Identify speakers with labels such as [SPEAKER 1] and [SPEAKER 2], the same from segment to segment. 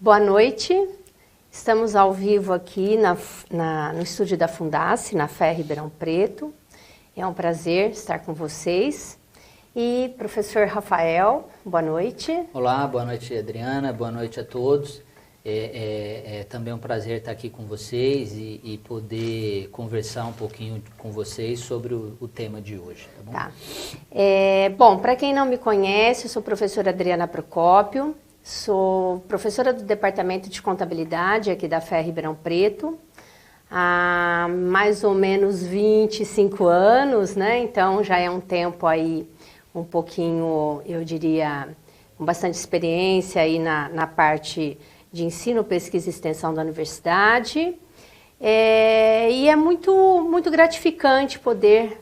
[SPEAKER 1] Boa noite, estamos ao vivo aqui no estúdio da Fundace, na FEA Ribeirão Preto. É um prazer estar com vocês. E professor Rafael, boa noite.
[SPEAKER 2] Olá, boa noite Adriana, boa noite a todos. É também um prazer estar aqui com vocês e poder conversar um pouquinho com vocês sobre o tema de hoje, tá bom?
[SPEAKER 1] Tá. Bom, para quem não me conhece, eu sou a professora Adriana Procópio, sou professora do Departamento de Contabilidade aqui da FEA Ribeirão Preto, há mais ou menos 25 anos, né? Então já é um tempo aí um pouquinho, eu diria, com bastante experiência aí na parte de ensino, pesquisa e extensão da universidade. E é muito gratificante poder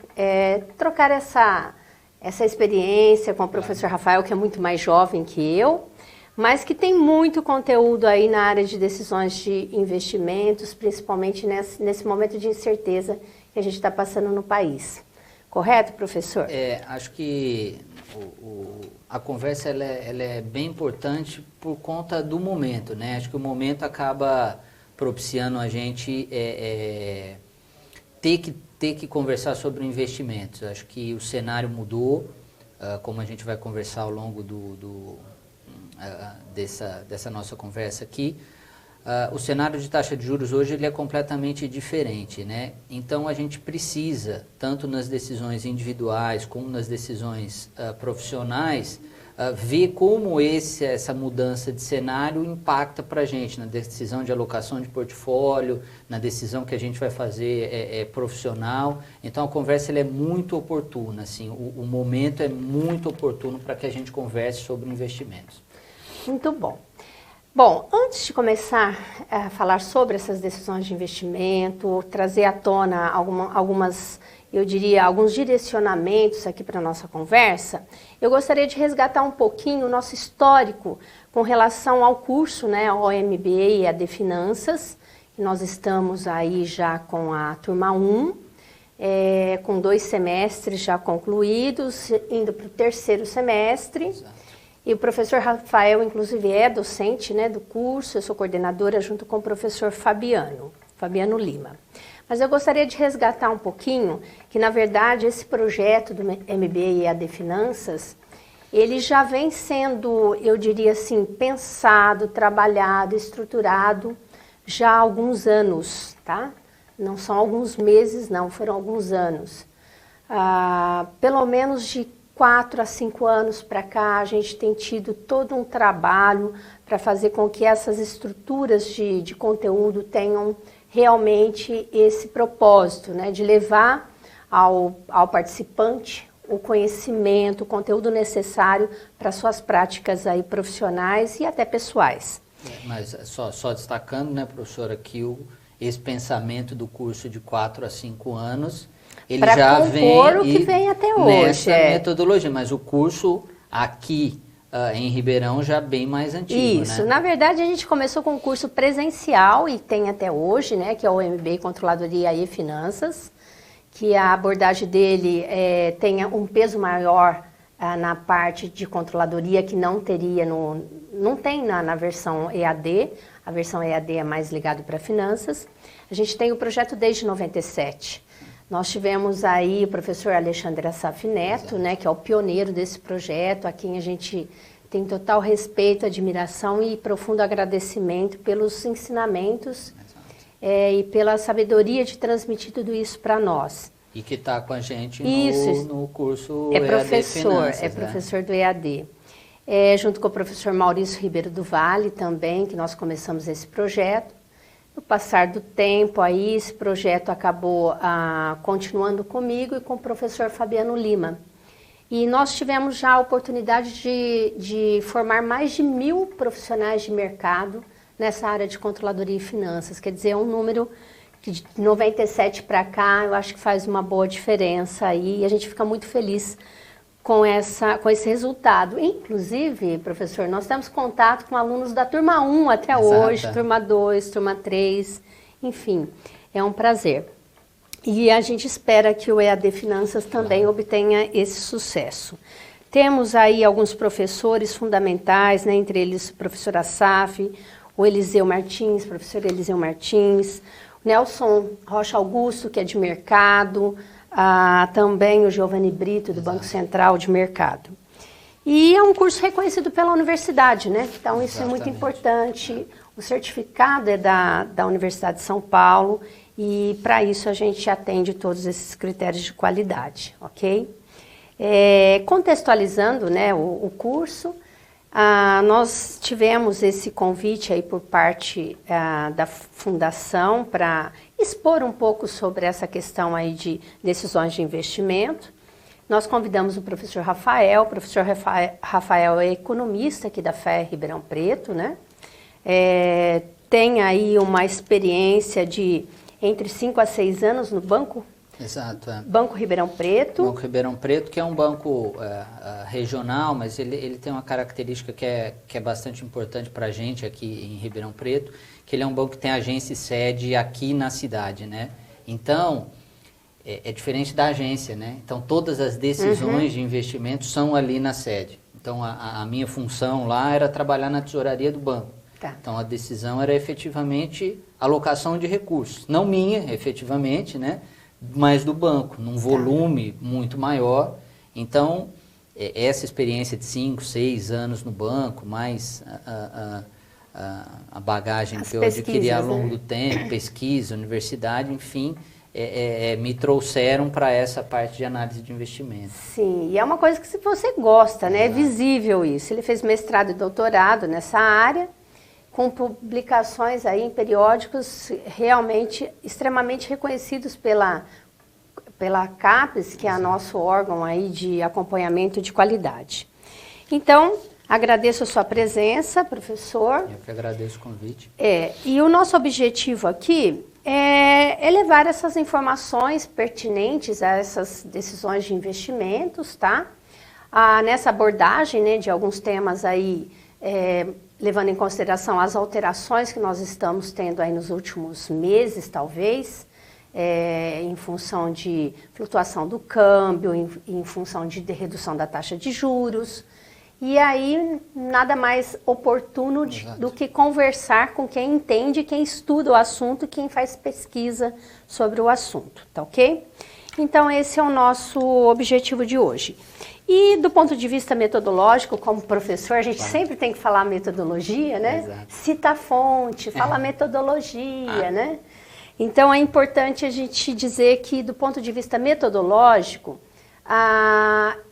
[SPEAKER 1] trocar essa experiência com o professor Rafael, que é muito mais jovem que eu, mas que tem muito conteúdo aí na área de decisões de investimentos, principalmente nesse momento de incerteza que a gente está passando no país. Correto, professor?
[SPEAKER 2] Acho que a conversa ela é bem importante por conta do momento, né? Acho que o momento acaba propiciando a gente ter que conversar sobre investimentos. Acho que o cenário mudou, como a gente vai conversar ao longo dessa nossa conversa aqui. O cenário de taxa de juros hoje ele é completamente diferente, né? Então a gente precisa, tanto nas decisões individuais como nas decisões profissionais, ver como essa mudança de cenário impacta para a gente na decisão de alocação de portfólio, na decisão que a gente vai fazer profissional. Então a conversa ela é muito oportuna, assim, o momento é muito oportuno para que a gente converse sobre investimentos.
[SPEAKER 1] Muito bom. Bom, antes de começar a falar sobre essas decisões de investimento, trazer à tona alguns direcionamentos aqui para a nossa conversa, eu gostaria de resgatar um pouquinho o nosso histórico com relação ao curso, né, ao MBA e AD Finanças, que nós estamos aí já com a turma 1, com 2 semestres já concluídos, indo para o 3º semestre. Exato. E o professor Rafael, inclusive, é docente, né, do curso, eu sou coordenadora junto com o professor Fabiano Lima. Mas eu gostaria de resgatar um pouquinho que, na verdade, esse projeto do MBA e AD Finanças, ele já vem sendo, eu diria assim, pensado, trabalhado, estruturado já há alguns anos, tá? Não são alguns meses, não, foram alguns anos. Pelo menos de 4 a 5 anos para cá, a gente tem tido todo um trabalho para fazer com que essas estruturas de conteúdo tenham realmente esse propósito, né, de levar ao participante o conhecimento, o conteúdo necessário para suas práticas aí profissionais e até pessoais.
[SPEAKER 2] Mas só destacando, né, professora, que esse pensamento do curso de 4 a 5 anos... Ele já vem
[SPEAKER 1] o que vem até hoje.
[SPEAKER 2] Nessa metodologia, mas o curso aqui em Ribeirão já bem mais antigo,
[SPEAKER 1] Isso,
[SPEAKER 2] né?
[SPEAKER 1] Na verdade a gente começou com um curso presencial e tem até hoje, né, que é o MBA Controladoria e Finanças, que a abordagem dele tem um peso maior na parte de controladoria que não tem na versão EAD, a versão EAD é mais ligada para finanças. A gente tem o projeto desde 97. Nós tivemos aí o professor Alexandre Assaf Neto, né, que é o pioneiro desse projeto, a quem a gente tem total respeito, admiração e profundo agradecimento pelos ensinamentos e pela sabedoria de transmitir tudo isso para nós.
[SPEAKER 2] E que está com a gente no curso
[SPEAKER 1] EAD
[SPEAKER 2] Finanças,
[SPEAKER 1] né? Professor do EAD. Junto com o professor Maurício Ribeiro do Vale também, que nós começamos esse projeto. No passar do tempo, aí esse projeto acabou continuando comigo e com o professor Fabiano Lima. E nós tivemos já a oportunidade de formar mais de 1000 profissionais de mercado nessa área de controladoria e finanças. Quer dizer, é um número que de 97 para cá, eu acho que faz uma boa diferença aí, e a gente fica muito feliz com esse resultado. Inclusive, professor, nós temos contato com alunos da turma 1 até hoje, turma 2, turma 3, enfim, é um prazer. E a gente espera que o EAD Finanças também obtenha esse sucesso. Temos aí alguns professores fundamentais, né, entre eles o professor Assaf, o Eliseu Martins, professor Eliseu Martins, Nelson Rocha Augusto, que é de mercado, também o Giovanni Brito, do Banco Central de Mercado. E é um curso reconhecido pela universidade, né? Então, isso é muito importante. O certificado é da Universidade de São Paulo e, para isso, a gente atende todos esses critérios de qualidade, ok? Contextualizando, né, o curso, nós tivemos esse convite aí por parte da Fundação para expor um pouco sobre essa questão aí de decisões de investimento. Nós convidamos o professor Rafael. O professor Rafael é economista aqui da FEA Ribeirão Preto, né? Tem aí uma experiência de entre 5 a 6 anos no banco.
[SPEAKER 2] Exato.
[SPEAKER 1] Banco Ribeirão Preto.
[SPEAKER 2] Banco Ribeirão Preto, que é um banco regional, mas ele tem uma característica que é bastante importante para a gente aqui em Ribeirão Preto, que ele é um banco que tem agência e sede aqui na cidade, né? Então, é diferente da agência, né? Então, todas as decisões de investimento são ali na sede. Então, a minha função lá era trabalhar na tesouraria do banco.
[SPEAKER 1] Tá.
[SPEAKER 2] Então, a decisão era efetivamente alocação de recursos. Não minha, efetivamente, né? Mas do banco, num volume muito maior. Então, essa experiência de 5, 6 anos no banco, mais a bagagem que eu adquiri ao longo do tempo, pesquisa, universidade, enfim, me trouxeram para essa parte de análise de investimento.
[SPEAKER 1] Sim, e é uma coisa que se você gosta, né? É visível isso. Ele fez mestrado e doutorado nessa área, com publicações aí em periódicos realmente extremamente reconhecidos pela CAPES, que é nosso órgão aí de acompanhamento de qualidade. Então, agradeço a sua presença, professor.
[SPEAKER 2] Eu que agradeço o convite.
[SPEAKER 1] E o nosso objetivo aqui é levar essas informações pertinentes a essas decisões de investimentos, tá? Nessa abordagem, né, de alguns temas aí, levando em consideração as alterações que nós estamos tendo aí nos últimos meses, talvez, em função de flutuação do câmbio, em função de redução da taxa de juros. E aí, nada mais oportuno do que conversar com quem entende, quem estuda o assunto e quem faz pesquisa sobre o assunto, tá ok? Então, esse é o nosso objetivo de hoje. E do ponto de vista metodológico, como professor, a gente sempre tem que falar metodologia, né?
[SPEAKER 2] Exato.
[SPEAKER 1] Cita a fonte, fala metodologia, né? Então, é importante a gente dizer que, do ponto de vista metodológico,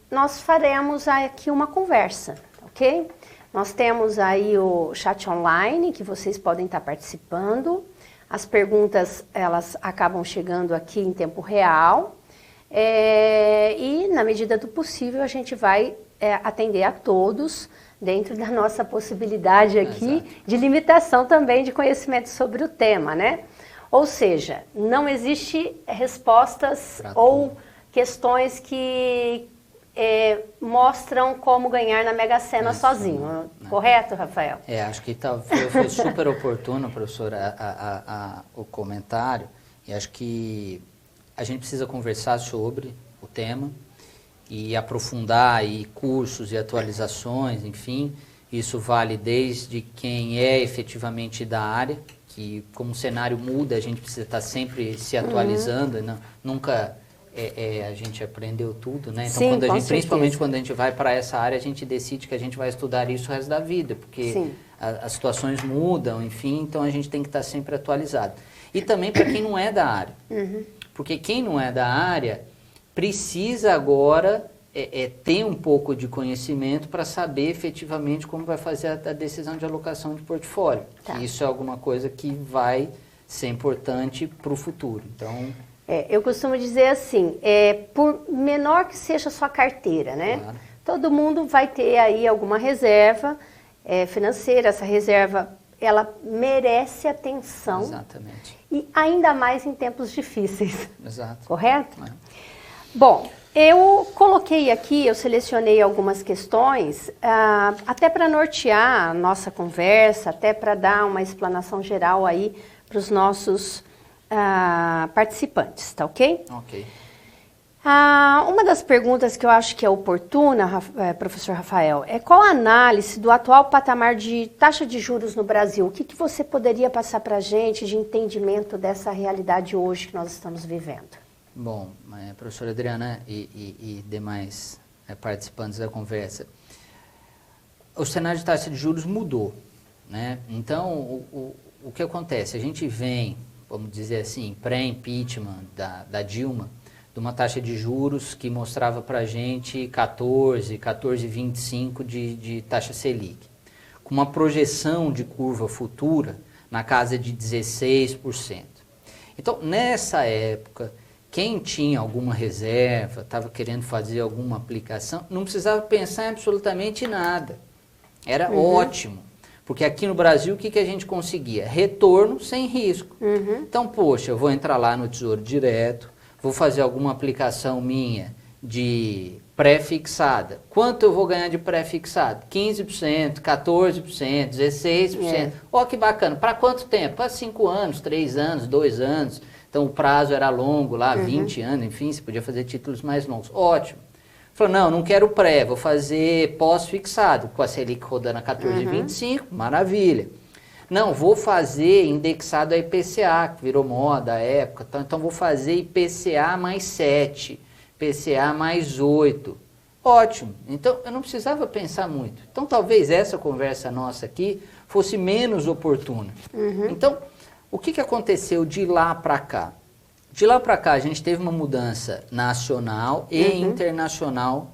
[SPEAKER 1] nós faremos aqui uma conversa, ok? Nós temos aí o chat online, que vocês podem estar participando. As perguntas, elas acabam chegando aqui em tempo real. E, na medida do possível, a gente vai atender a todos, dentro da nossa possibilidade aqui, de limitação também de conhecimento sobre o tema, né? Ou seja, não existe respostas ou questões que mostram como ganhar na Mega Sena sozinho. Correto, Rafael?
[SPEAKER 2] Acho que foi super oportuno, professora, o comentário. E acho que a gente precisa conversar sobre o tema e aprofundar aí cursos e atualizações, enfim. Isso vale desde quem é efetivamente da área, que como o cenário muda, a gente precisa estar sempre se atualizando, nunca a gente aprendeu tudo, né? Então,
[SPEAKER 1] Sim,
[SPEAKER 2] principalmente quando a gente vai para essa área, a gente decide que a gente vai estudar isso o resto da vida, porque as situações mudam, enfim, então a gente tem que estar sempre atualizado. E também para quem não é da área, porque quem não é da área precisa agora ter um pouco de conhecimento para saber efetivamente como vai fazer a decisão de alocação de portfólio. Tá. Isso é alguma coisa que vai ser importante para o futuro. Então,
[SPEAKER 1] eu costumo dizer assim, por menor que seja a sua carteira, né? Claro. Todo mundo vai ter aí alguma reserva financeira. Essa reserva, ela merece atenção.
[SPEAKER 2] Exatamente.
[SPEAKER 1] E ainda mais em tempos difíceis.
[SPEAKER 2] Exato.
[SPEAKER 1] Correto? Bom, eu coloquei aqui, eu selecionei algumas questões, até para nortear a nossa conversa, até para dar uma explanação geral aí para os nossos participantes, tá ok?
[SPEAKER 2] Ok.
[SPEAKER 1] Uma das perguntas que eu acho que é oportuna, professor Rafael, é qual a análise do atual patamar de taxa de juros no Brasil? O que você poderia passar para a gente de entendimento dessa realidade hoje que nós estamos vivendo?
[SPEAKER 2] Bom, professora Adriana e demais participantes da conversa, o cenário de taxa de juros mudou, né? Então, o que acontece? A gente vem, vamos dizer assim, pré-impeachment da Dilma, de uma taxa de juros que mostrava para a gente 14,25 de taxa Selic, com uma projeção de curva futura na casa de 16%. Então, nessa época, quem tinha alguma reserva, estava querendo fazer alguma aplicação, não precisava pensar em absolutamente nada. Era ótimo. Porque aqui no Brasil, o que a gente conseguia? Retorno sem risco. Então, poxa, eu vou entrar lá no Tesouro Direto, vou fazer alguma aplicação minha de pré-fixada. Quanto eu vou ganhar de pré-fixado? 15%, 14%, 16%. Ó, que bacana. Para quanto tempo? Para 5 anos, 3 anos, 2 anos. Então, o prazo era longo lá, 20 anos, enfim, você podia fazer títulos mais longos. Ótimo. Falou, não quero pré, vou fazer pós-fixado, com a Selic rodando a 14,25, maravilha. Não, vou fazer indexado a IPCA, que virou moda à época, então vou fazer IPCA mais 7, IPCA mais 8. Ótimo, então eu não precisava pensar muito. Então talvez essa conversa nossa aqui fosse menos oportuna. Então, o que aconteceu de lá para cá? De lá para cá, a gente teve uma mudança nacional e internacional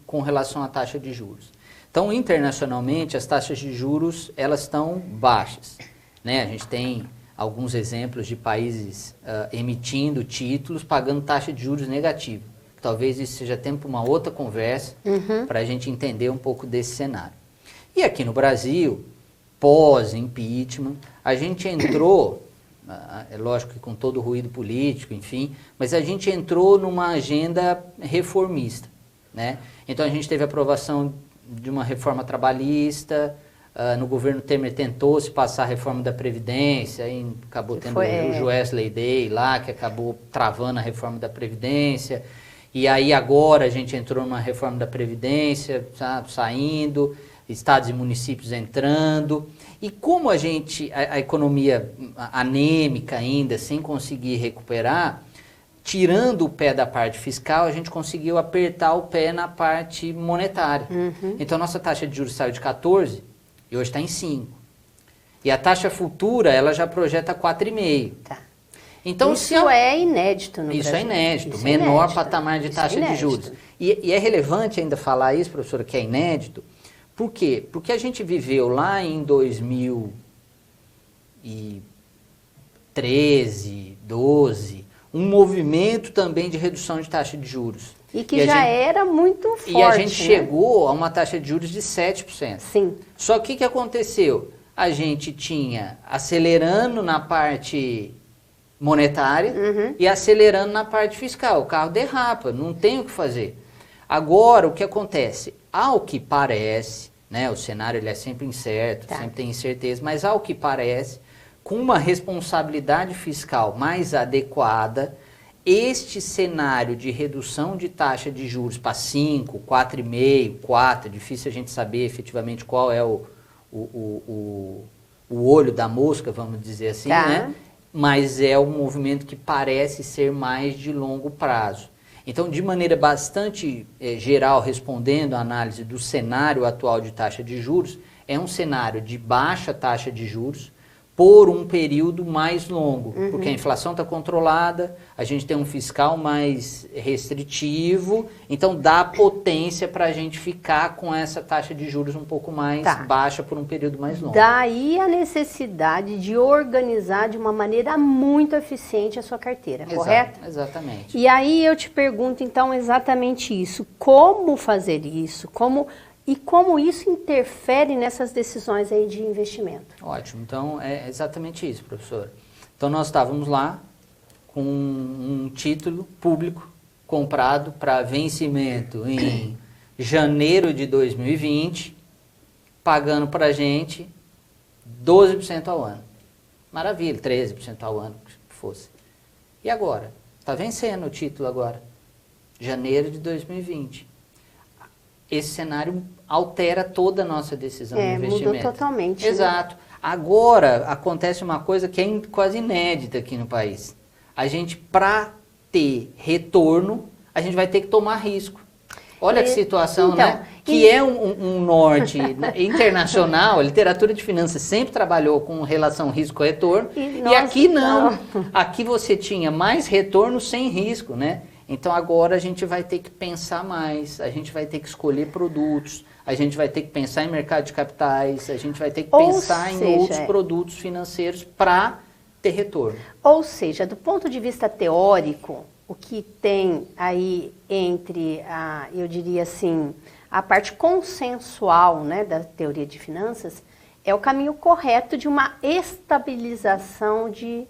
[SPEAKER 2] com relação à taxa de juros. Então, internacionalmente, as taxas de juros, elas estão baixas, né? A gente tem alguns exemplos de países emitindo títulos, pagando taxa de juros negativa. Talvez isso seja tempo para uma outra conversa, para a gente entender um pouco desse cenário. E aqui no Brasil, pós-impeachment, a gente entrou... É lógico que com todo o ruído político, enfim, mas a gente entrou numa agenda reformista, né? Então a gente teve a aprovação de uma reforma trabalhista, no governo Temer tentou-se passar a reforma da Previdência, aí acabou tendo o Wesley Day lá, que acabou travando a reforma da Previdência, e aí agora a gente entrou numa reforma da Previdência, sabe, saindo, estados e municípios entrando, e como a economia anêmica ainda, sem conseguir recuperar, tirando o pé da parte fiscal, a gente conseguiu apertar o pé na parte monetária. Então, nossa taxa de juros saiu de 14 e hoje está em 5. E a taxa futura, ela já projeta 4,5. Tá. Então,
[SPEAKER 1] isso é inédito no Brasil.
[SPEAKER 2] Isso é inédito, menor patamar de taxa de juros. E é relevante ainda falar isso, professora, que é inédito. Por quê? Porque a gente viveu lá em 2013, 12, um movimento também de redução de taxa de juros.
[SPEAKER 1] E que já era muito forte,
[SPEAKER 2] e a gente chegou a uma taxa de juros de 7%.
[SPEAKER 1] Sim.
[SPEAKER 2] Só que o que aconteceu? A gente tinha acelerando na parte monetária e acelerando na parte fiscal. O carro derrapa, não tem o que fazer. Agora, o que acontece? Ao que parece, né, o cenário ele é sempre incerto, sempre tem incerteza, mas ao que parece, com uma responsabilidade fiscal mais adequada, este cenário de redução de taxa de juros para 5, 4,5, 4, difícil a gente saber efetivamente qual é o olho da mosca, vamos dizer assim, né? Mas é um movimento que parece ser mais de longo prazo. Então, de maneira bastante geral, respondendo à análise do cenário atual de taxa de juros, é um cenário de baixa taxa de juros por um período mais longo, porque a inflação está controlada, a gente tem um fiscal mais restritivo, então dá potência para a gente ficar com essa taxa de juros um pouco mais baixa por um período mais longo.
[SPEAKER 1] Daí a necessidade de organizar de uma maneira muito eficiente a sua carteira, correto?
[SPEAKER 2] Exatamente.
[SPEAKER 1] E aí eu te pergunto então exatamente isso, como fazer isso, como isso interfere nessas decisões aí de investimento?
[SPEAKER 2] Ótimo, então é exatamente isso, professora. Então nós estávamos lá com um título público comprado para vencimento em janeiro de 2020, pagando para a gente 12% ao ano. Maravilha, 13% ao ano, que fosse. E agora? Está vencendo o título agora. janeiro de 2020. Esse cenário altera toda a nossa decisão de investimento.
[SPEAKER 1] Mudou totalmente.
[SPEAKER 2] Exato. Né? Agora, acontece uma coisa que é quase inédita aqui no país. A gente, para ter retorno, a gente vai ter que tomar risco. Olha que situação, então, né? Que é um norte internacional, a literatura de finanças sempre trabalhou com relação risco-retorno, e aqui não. Aqui você tinha mais retorno sem risco, né? Então agora a gente vai ter que pensar mais, a gente vai ter que escolher produtos, a gente vai ter que pensar em mercado de capitais, a gente vai ter que pensar em outros produtos financeiros para ter retorno.
[SPEAKER 1] Ou seja, do ponto de vista teórico, o que tem aí entre, eu diria assim, a parte consensual, né, da teoria de finanças, é o caminho correto de uma estabilização de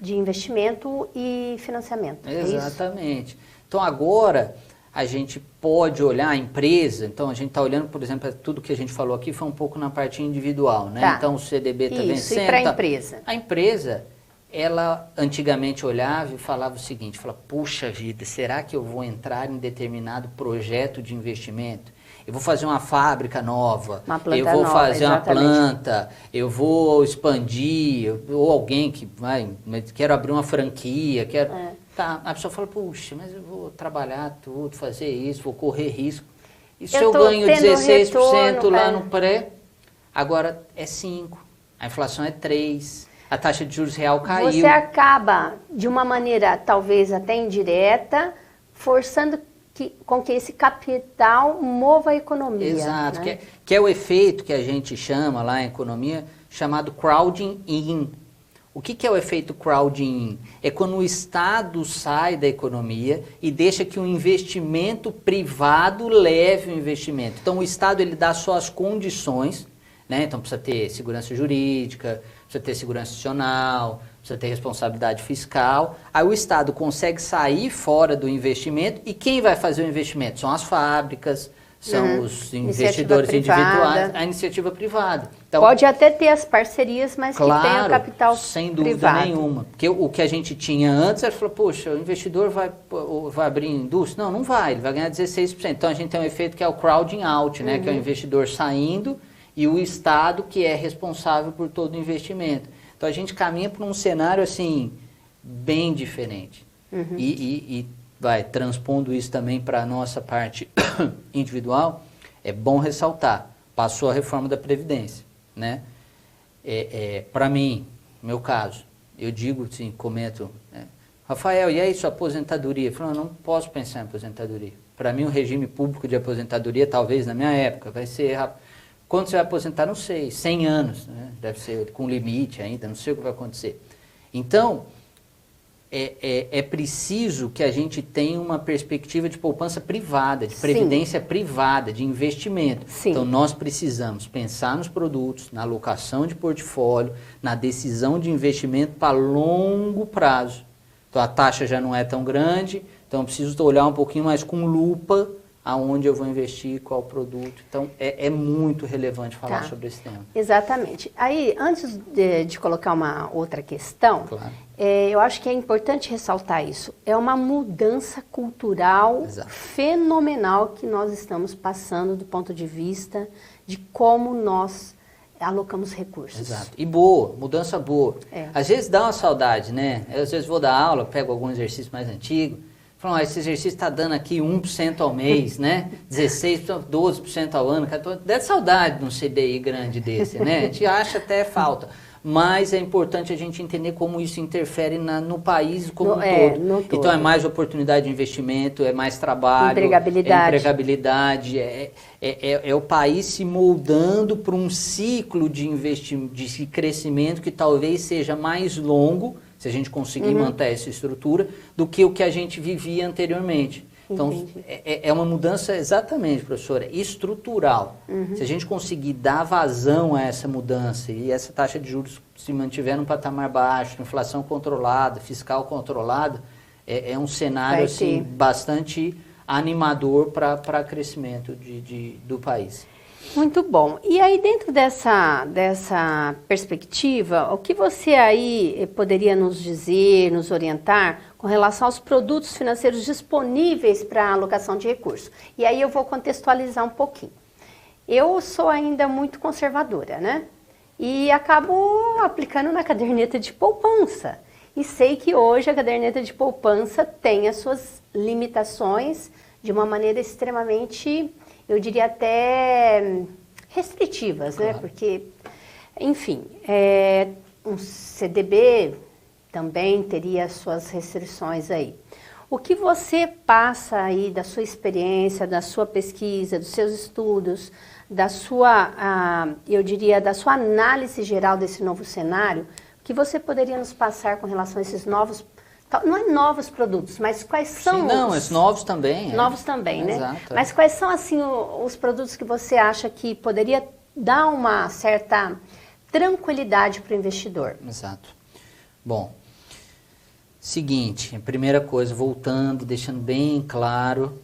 [SPEAKER 1] investimento e financiamento.
[SPEAKER 2] Exatamente. Então agora a gente pode olhar a empresa, então a gente está olhando, por exemplo, tudo que a gente falou aqui foi um pouco na parte individual, né?
[SPEAKER 1] Tá.
[SPEAKER 2] Então o CDB está vencendo.
[SPEAKER 1] E para a empresa?
[SPEAKER 2] A empresa, ela antigamente olhava e falava o seguinte, puxa vida, será que eu vou entrar em determinado projeto de investimento? Eu vou fazer uma fábrica nova, eu vou fazer uma planta, eu vou expandir, ou alguém que quero abrir uma franquia, Tá, a pessoa fala, puxa, mas eu vou trabalhar tudo, fazer isso, vou correr risco. E se eu ganho 16% lá no pré, agora é 5%, a inflação é 3%, a taxa de juros real caiu.
[SPEAKER 1] Você acaba, de uma maneira talvez até indireta, forçando com que esse capital mova a economia.
[SPEAKER 2] Exato,
[SPEAKER 1] né?
[SPEAKER 2] que é o efeito que a gente chama lá em economia, chamado crowding in. O que é o efeito crowding in? É quando o Estado sai da economia e deixa que o investimento privado leve o investimento. Então o Estado ele dá só as condições, né? Então precisa ter segurança jurídica, precisa ter segurança institucional, precisa ter responsabilidade fiscal. Aí o Estado consegue sair fora do investimento e quem vai fazer o investimento? São as fábricas, são os investidores individuais, a iniciativa privada. Então,
[SPEAKER 1] pode até ter as parcerias, mas
[SPEAKER 2] claro,
[SPEAKER 1] que tenha capital
[SPEAKER 2] sem dúvida
[SPEAKER 1] privado.
[SPEAKER 2] nenhuma. Porque o que a gente tinha antes, ele falou, poxa, o investidor vai abrir indústria? Não vai, ele vai ganhar 16%. Então a gente tem um efeito que é o crowding out, né? Que é o investidor saindo e o Estado que é responsável por todo o investimento. Então a gente caminha para um cenário assim, bem diferente. E transpondo isso também para a nossa parte individual, é bom ressaltar, passou a reforma da Previdência, né? Para mim, no meu caso, eu digo assim, comento, né? Rafael, e aí sua aposentadoria? Eu falo, não posso pensar em aposentadoria. Para mim, o regime público de aposentadoria, talvez na minha época, vai ser... Quando você vai aposentar, não sei, 100 anos, né? Deve ser com limite ainda, não sei o que vai acontecer. Então, é preciso que a gente tenha uma perspectiva de poupança privada, de previdência privada, de investimento.
[SPEAKER 1] Sim.
[SPEAKER 2] Então, nós precisamos pensar nos produtos, na alocação de portfólio, na decisão de investimento para longo prazo. Então, a taxa já não é tão grande, então eu preciso olhar um pouquinho mais com lupa aonde eu vou investir, qual produto. Então, é muito relevante falar sobre esse tema.
[SPEAKER 1] Exatamente. Aí, antes de colocar uma outra questão,
[SPEAKER 2] claro.
[SPEAKER 1] Eu acho que é importante ressaltar isso. É uma mudança cultural fenomenal que nós estamos passando do ponto de vista de como nós alocamos recursos.
[SPEAKER 2] Exato. E boa, mudança boa. Às vezes dá uma saudade, né? Eu, às vezes vou dar aula, pego algum exercício mais antigo, falam, esse exercício está dando aqui 1% ao mês, né? 16%, 12% ao ano. Deve saudade de um CDI grande desse, né? A gente acha até falta. Mas é importante a gente entender como isso interfere no país como um todo. Então é mais oportunidade de investimento, é mais trabalho, empregabilidade, é o país se moldando para um ciclo de crescimento que talvez seja mais longo, se a gente conseguir manter essa estrutura, do que o que a gente vivia anteriormente. Então, é uma mudança, exatamente, professora, estrutural. Se a gente conseguir dar vazão a essa mudança e essa taxa de juros se mantiver num patamar baixo, inflação controlada, fiscal controlada, é um cenário assim, bastante animador para crescimento do país.
[SPEAKER 1] Muito bom. E aí, dentro dessa perspectiva, o que você aí poderia nos dizer, nos orientar com relação aos produtos financeiros disponíveis para alocação de recursos. E aí eu vou contextualizar um pouquinho. Eu sou ainda muito conservadora, né? E acabo aplicando na caderneta de poupança. E sei que hoje a caderneta de poupança tem as suas limitações de uma maneira extremamente, eu diria até restritivas, né? Porque, enfim, um CDB também teria suas restrições aí. O que você passa aí da sua experiência, da sua pesquisa, dos seus estudos, da sua, eu diria, da sua análise geral desse novo cenário, o que você poderia nos passar com relação a esses novos, não é novos produtos, mas quais são
[SPEAKER 2] os novos também.
[SPEAKER 1] Novos também, né?
[SPEAKER 2] Exato.
[SPEAKER 1] Mas quais são, assim, os produtos que você acha que poderia dar uma certa tranquilidade para o investidor?
[SPEAKER 2] Exato. Bom, seguinte, a primeira coisa, voltando, deixando bem claro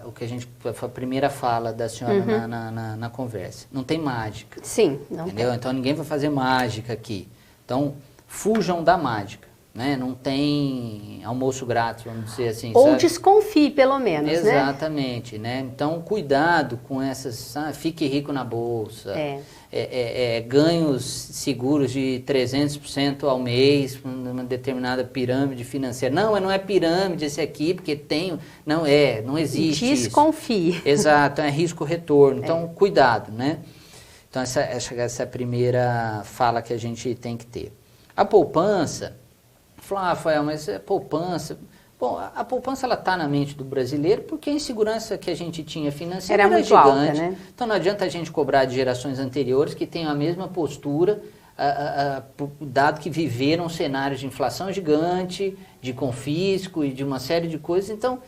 [SPEAKER 2] o que a primeira fala da senhora na conversa. Não tem mágica.
[SPEAKER 1] Sim, não
[SPEAKER 2] entendeu?
[SPEAKER 1] tem.
[SPEAKER 2] Então ninguém vai fazer mágica aqui. Então, fujam da mágica. Né? Não tem almoço grátis, vamos dizer assim.
[SPEAKER 1] Ou
[SPEAKER 2] sabe?
[SPEAKER 1] desconfie, pelo menos,
[SPEAKER 2] Exatamente, né? Então, cuidado com essas... fique rico na bolsa. Ganhos seguros de 300% ao mês numa determinada pirâmide financeira. Não, mas não é pirâmide esse aqui, porque tem... Não existe
[SPEAKER 1] Desconfie.
[SPEAKER 2] isso. Exato, é risco-retorno. Então, cuidado, né? Então, essa é a primeira fala que a gente tem que ter. A poupança... Falou, Rafael, mas é poupança. Bom, a poupança ela está na mente do brasileiro porque a insegurança que a gente tinha financeira era
[SPEAKER 1] muito
[SPEAKER 2] gigante.
[SPEAKER 1] alta, né?
[SPEAKER 2] Então não adianta a gente cobrar de gerações anteriores que tenham a mesma postura, dado que viveram cenários de inflação gigante, de confisco e de uma série de coisas. Então,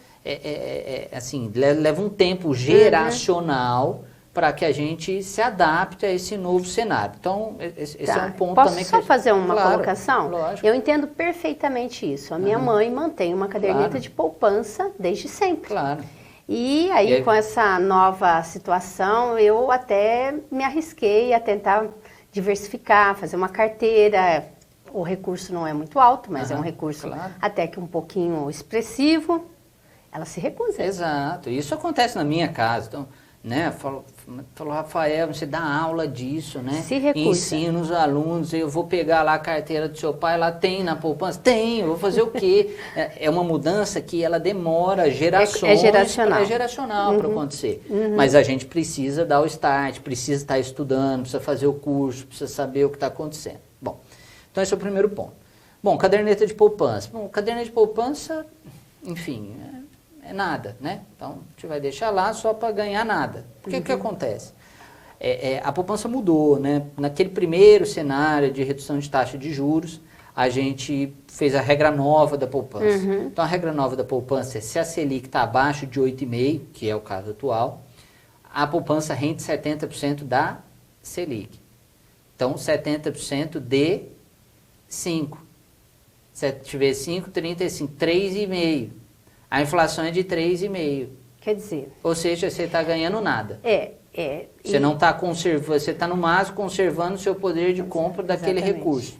[SPEAKER 2] assim, leva um tempo geracional para que a gente se adapte a esse novo cenário. Então, esse é um ponto
[SPEAKER 1] Posso
[SPEAKER 2] também.
[SPEAKER 1] Posso só fazer uma colocação?
[SPEAKER 2] Lógico.
[SPEAKER 1] Eu entendo perfeitamente isso. A minha mãe mantém uma caderneta de poupança desde sempre.
[SPEAKER 2] Claro.
[SPEAKER 1] E aí, com essa nova situação, eu até me arrisquei a tentar diversificar, fazer uma carteira. O recurso não é muito alto, mas é um recurso até que um pouquinho expressivo. Ela se recusa.
[SPEAKER 2] Exato. Isso acontece na minha casa. Então, né, falou, Rafael, você dá aula disso, né?
[SPEAKER 1] Se recusa.
[SPEAKER 2] Ensina os alunos, eu vou pegar lá a carteira do seu pai, lá tem na poupança? Tem, eu vou fazer o quê? É uma mudança que ela demora gerações.
[SPEAKER 1] É geracional.
[SPEAKER 2] É geracional para acontecer. Mas a gente precisa dar o start, precisa estar estudando, precisa fazer o curso, precisa saber o que está acontecendo. Bom, então esse é o primeiro ponto. Bom, caderneta de poupança. Bom, caderneta de poupança, enfim... é nada, né? Então, a gente vai deixar lá só para ganhar nada. Por que que acontece? A poupança mudou, né? Naquele primeiro cenário de redução de taxa de juros, a gente fez a regra nova da poupança. Então, a regra nova da poupança é se a Selic está abaixo de 8,5%, que é o caso atual, a poupança rende 70% da Selic. Então, 70% de 5. Se tiver 5, 35, 3,5%. A inflação é de 3,5%.
[SPEAKER 1] Quer dizer...
[SPEAKER 2] Ou seja, você está ganhando nada. Você não está conservando, você está no máximo conservando o seu poder de compra daquele recurso.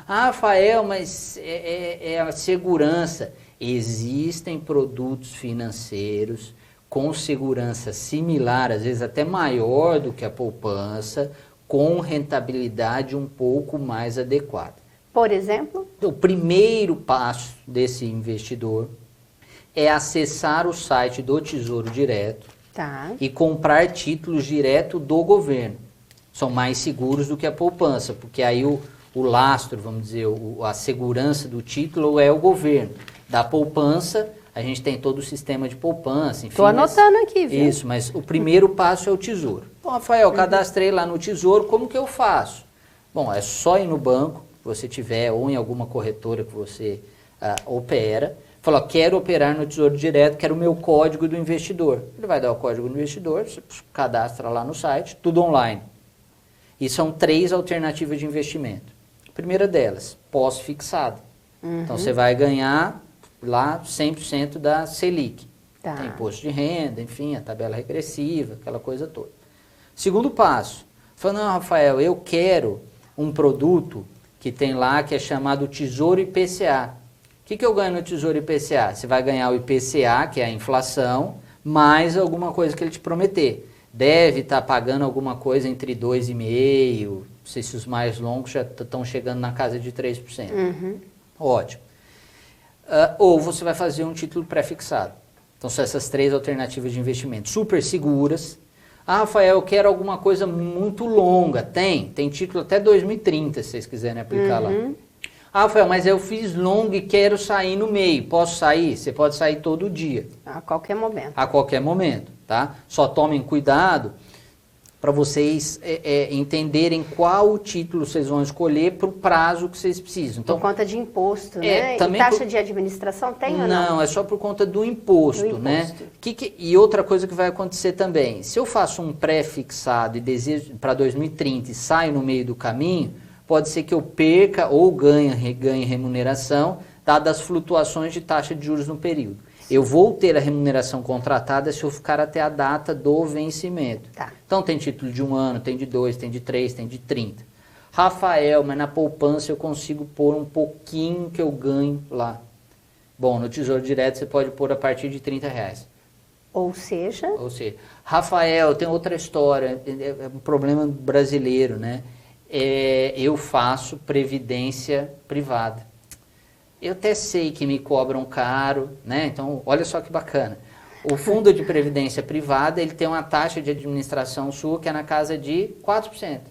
[SPEAKER 2] Ah, Rafael, mas é a segurança. Existem produtos financeiros com segurança similar, às vezes até maior do que a poupança, com rentabilidade um pouco mais adequada.
[SPEAKER 1] Por exemplo?
[SPEAKER 2] O primeiro passo desse investidor é acessar o site do Tesouro Direto e comprar títulos direto do governo. São mais seguros do que a poupança, porque aí o lastro, vamos dizer, a segurança do título é o governo. Da poupança, a gente tem todo o sistema de poupança, enfim.
[SPEAKER 1] Estou anotando aqui, viu?
[SPEAKER 2] Isso, mas o primeiro passo é o Tesouro. Bom, Rafael, cadastrei lá no Tesouro, como que eu faço? Bom, é só ir no banco, que você tiver, ou em alguma corretora que você opera. Falou, quero operar no Tesouro Direto, quero o meu código do investidor. Ele vai dar o código do investidor, você cadastra lá no site, tudo online. E são 3 alternativas de investimento. A primeira delas, pós-fixado. Então, você vai ganhar lá 100% da Selic. Tem imposto de renda, enfim, a tabela regressiva, aquela coisa toda. Segundo passo, falou, não, Rafael, eu quero um produto que tem lá, que é chamado Tesouro IPCA. que eu ganho no Tesouro IPCA? Você vai ganhar o IPCA, que é a inflação, mais alguma coisa que ele te prometer. Deve estar pagando alguma coisa entre 2,5%, não sei se os mais longos já estão chegando na casa de 3%. Ótimo. Ou você vai fazer um título pré-fixado. Então, são essas 3 alternativas de investimento. Super seguras. Ah, Rafael, eu quero alguma coisa muito longa. Tem título até 2030, se vocês quiserem aplicar lá. Ah, Rafael, mas eu fiz longo e quero sair no meio. Posso sair? Você pode sair todo dia.
[SPEAKER 1] A qualquer momento.
[SPEAKER 2] A qualquer momento, tá? Só tomem cuidado para vocês entenderem qual título vocês vão escolher para o prazo que vocês precisam. Então,
[SPEAKER 1] por conta de imposto, né?
[SPEAKER 2] Também
[SPEAKER 1] e taxa de administração tem ou não?
[SPEAKER 2] Não, é só por conta do imposto, né? E outra coisa que vai acontecer também, se eu faço um pré-fixado e desejo para 2030 e saio no meio do caminho, pode ser que eu perca ou ganhe remuneração, dadas as flutuações de taxa de juros no período. Eu vou ter a remuneração contratada se eu ficar até a data do vencimento.
[SPEAKER 1] Tá.
[SPEAKER 2] Então tem título de 1 ano, tem de 2, tem de 3, tem de 30. Rafael, mas na poupança eu consigo pôr um pouquinho que eu ganho lá. Bom, no Tesouro Direto você pode pôr a partir de R$30.
[SPEAKER 1] Ou seja,
[SPEAKER 2] Rafael, tem outra história, é um problema brasileiro, né? Eu faço previdência privada. Eu até sei que me cobram caro, né? Então, olha só que bacana. O fundo de previdência privada, ele tem uma taxa de administração sua que é na casa de 4%.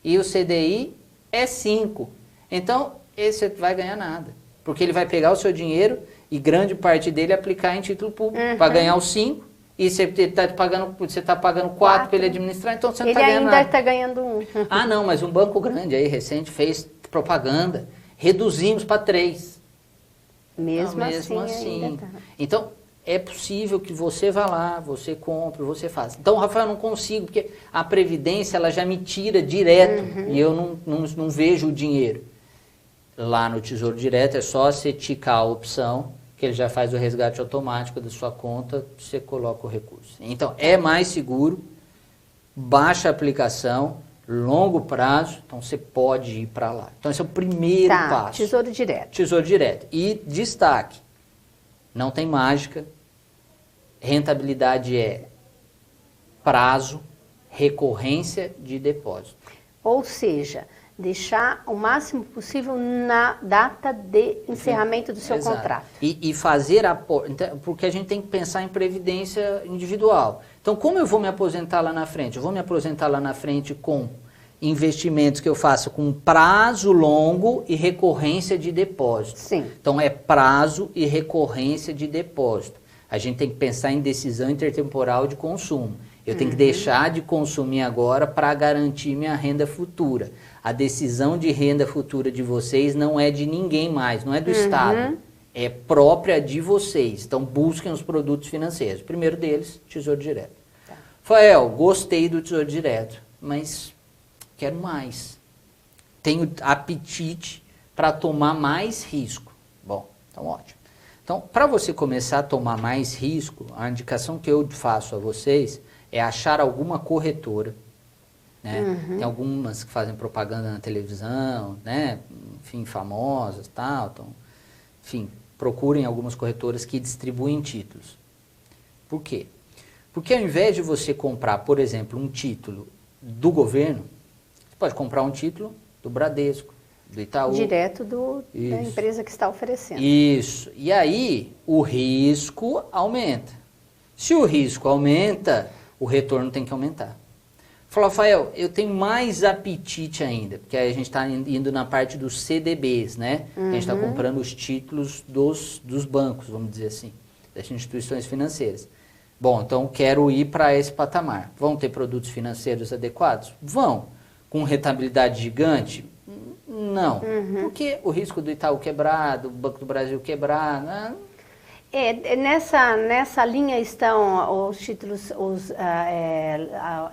[SPEAKER 2] E o CDI é 5%. Então, esse você vai ganhar nada. Porque ele vai pegar o seu dinheiro e grande parte dele aplicar em título público para ganhar os 5%. E você está pagando 4 para ele administrar, então você não está ganhando nada.
[SPEAKER 1] Ele ainda está ganhando 1.
[SPEAKER 2] Ah, não, mas um banco grande aí, recente, fez propaganda. Reduzimos para 3%.
[SPEAKER 1] Mesmo assim. Tá.
[SPEAKER 2] Então, é possível que você vá lá, você compre, você faça. Então, Rafael, eu não consigo, porque a Previdência ela já me tira direto e eu não vejo o dinheiro. Lá no Tesouro Direto é só você ticar a opção, que ele já faz o resgate automático da sua conta, você coloca o recurso. Então, é mais seguro, baixa aplicação, longo prazo, então você pode ir para lá. Então esse é o primeiro passo.
[SPEAKER 1] Tesouro Direto.
[SPEAKER 2] Tesouro Direto. E destaque, não tem mágica, rentabilidade é prazo, recorrência de depósito.
[SPEAKER 1] Ou seja, deixar o máximo possível na data de encerramento do seu contrato.
[SPEAKER 2] E fazer porque a gente tem que pensar em previdência individual. Então, como eu vou me aposentar lá na frente? Eu vou me aposentar lá na frente com investimentos que eu faço com prazo longo e recorrência de depósito.
[SPEAKER 1] Sim.
[SPEAKER 2] Então, é prazo e recorrência de depósito. A gente tem que pensar em decisão intertemporal de consumo. Eu tenho que deixar de consumir agora para garantir minha renda futura. A decisão de renda futura de vocês não é de ninguém mais, não é do Estado. É própria de vocês. Então, busquem os produtos financeiros. O primeiro deles, Tesouro Direto. Tá. Rafael, gostei do Tesouro Direto, mas quero mais. Tenho apetite para tomar mais risco. Bom, então ótimo. Então, para você começar a tomar mais risco, a indicação que eu faço a vocês é achar alguma corretora, né? Tem algumas que fazem propaganda na televisão, né? Enfim, famosas, tal. Então, enfim, procurem algumas corretoras que distribuem títulos. Por quê? Porque ao invés de você comprar, por exemplo, um título do governo, você pode comprar um título do Bradesco, do Itaú.
[SPEAKER 1] Direto da empresa que está oferecendo.
[SPEAKER 2] Isso. E aí, o risco aumenta. Se o risco aumenta, o retorno tem que aumentar. Falou, Rafael, eu tenho mais apetite ainda, porque aí a gente está indo na parte dos CDBs, né? A gente está comprando os títulos dos bancos, vamos dizer assim, das instituições financeiras. Bom, então quero ir para esse patamar. Vão ter produtos financeiros adequados? Vão. Com rentabilidade gigante? Não. Porque o risco do Itaú quebrado, o Banco do Brasil quebrado...
[SPEAKER 1] Nessa linha estão os títulos,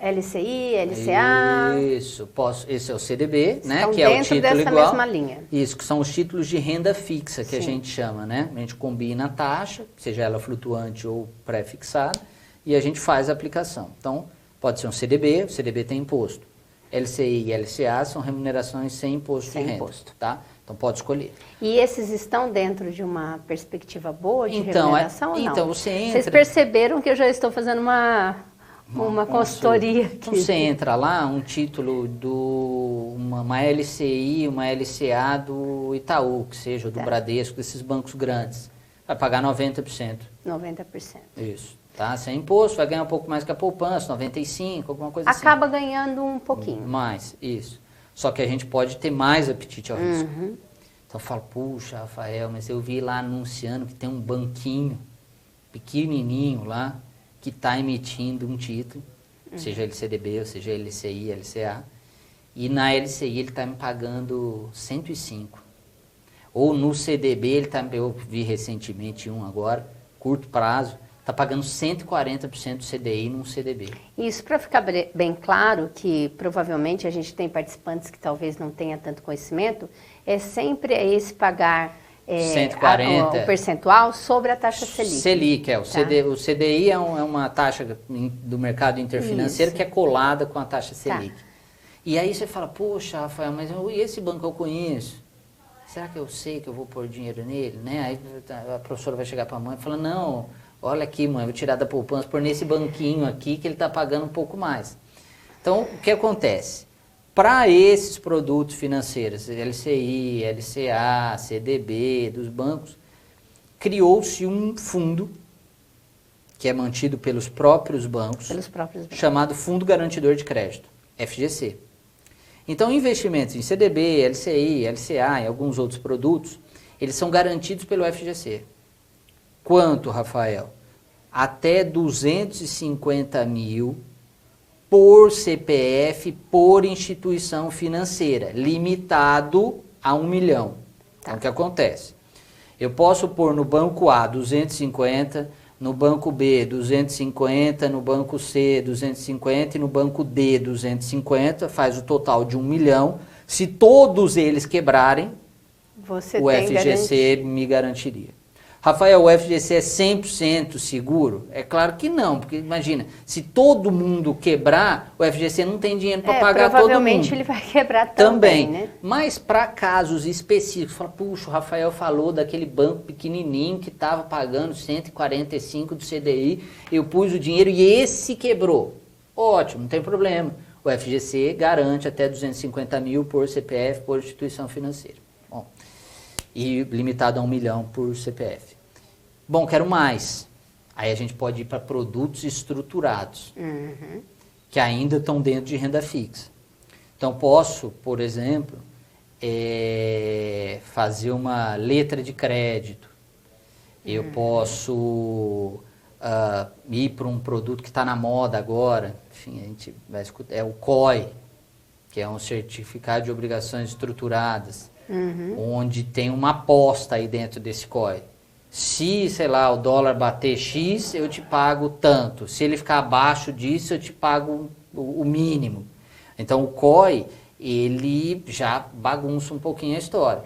[SPEAKER 1] LCI, LCA...
[SPEAKER 2] Isso, esse é o CDB, né?
[SPEAKER 1] Estão
[SPEAKER 2] que é o
[SPEAKER 1] dentro
[SPEAKER 2] título
[SPEAKER 1] dessa
[SPEAKER 2] igual.
[SPEAKER 1] Mesma linha.
[SPEAKER 2] Isso, que são os títulos de renda fixa, que a gente chama, né? A gente combina a taxa, seja ela flutuante ou pré-fixada, e a gente faz a aplicação. Então, pode ser um CDB, o CDB tem imposto. LCI e LCA são remunerações sem imposto de renda. Tá? Então pode escolher.
[SPEAKER 1] E esses estão dentro de uma perspectiva boa de remuneração ou não?
[SPEAKER 2] Então você entra...
[SPEAKER 1] Vocês perceberam que eu já estou fazendo uma consultoria aqui.
[SPEAKER 2] Então você entra lá, um título uma LCI, uma LCA do Itaú, que seja, do Bradesco, desses bancos grandes. Vai pagar 90%.
[SPEAKER 1] 90%.
[SPEAKER 2] Isso. Tá? Sem imposto, vai ganhar um pouco mais que a poupança, 95%, alguma coisa assim.
[SPEAKER 1] Acaba ganhando um pouquinho.
[SPEAKER 2] Mais, isso. Só que a gente pode ter mais apetite ao risco. Então eu falo, puxa, Rafael, mas eu vi lá anunciando que tem um banquinho pequenininho lá que está emitindo um título, seja LCDB, ou seja LCI, LCA, e na LCI ele está me pagando 105. Ou no CDB, eu vi recentemente um agora, curto prazo, está pagando 140% do CDI num CDB.
[SPEAKER 1] Isso para ficar bem claro, que provavelmente a gente tem participantes que talvez não tenha tanto conhecimento, é sempre esse pagar
[SPEAKER 2] 140,
[SPEAKER 1] o percentual sobre a taxa Selic.
[SPEAKER 2] Selic, o CDI é uma taxa do mercado interfinanceiro que é colada com a taxa Selic. E aí você fala, poxa, Rafael, mas esse banco eu conheço. Será que eu sei que eu vou pôr dinheiro nele? Né? Aí a professora vai chegar para a mãe e falar, não, olha aqui, mãe, vou tirar da poupança, pôr nesse banquinho aqui que ele está pagando um pouco mais. Então, o que acontece? Para esses produtos financeiros, LCI, LCA, CDB, dos bancos, criou-se um fundo que é mantido pelos próprios bancos, chamado Fundo Garantidor de Crédito, FGC. Então, investimentos em CDB, LCI, LCA e alguns outros produtos, eles são garantidos pelo FGC. Quanto, Rafael? Até 250 mil por CPF, por instituição financeira, limitado a 1 milhão. Então, o que acontece? Eu posso pôr no banco A 250, no banco B 250, no banco C 250 e no banco D 250, faz o total de 1 milhão. Se todos eles quebrarem, o FGC me garantiria. Rafael, o FGC é 100% seguro? É claro que não, porque imagina, se todo mundo quebrar, o FGC não tem dinheiro para pagar todo mundo.
[SPEAKER 1] Provavelmente ele vai quebrar também, né?
[SPEAKER 2] Mas para casos específicos, fala, puxa, o Rafael falou daquele banco pequenininho que estava pagando 145 do CDI, eu pus o dinheiro e esse quebrou. Ótimo, não tem problema. O FGC garante até 250 mil por CPF, por instituição financeira. Bom, e limitado a 1 milhão por CPF. Bom, quero mais. Aí a gente pode ir para produtos estruturados, que ainda estão dentro de renda fixa. Então, posso, por exemplo, fazer uma letra de crédito. Eu posso ir para um produto que está na moda agora. Enfim, a gente vai escutar. É o COI, que é um certificado de obrigações estruturadas, onde tem uma aposta aí dentro desse COI. Se, sei lá, o dólar bater X, eu te pago tanto. Se ele ficar abaixo disso, eu te pago o mínimo. Então, o COI, ele já bagunça um pouquinho a história.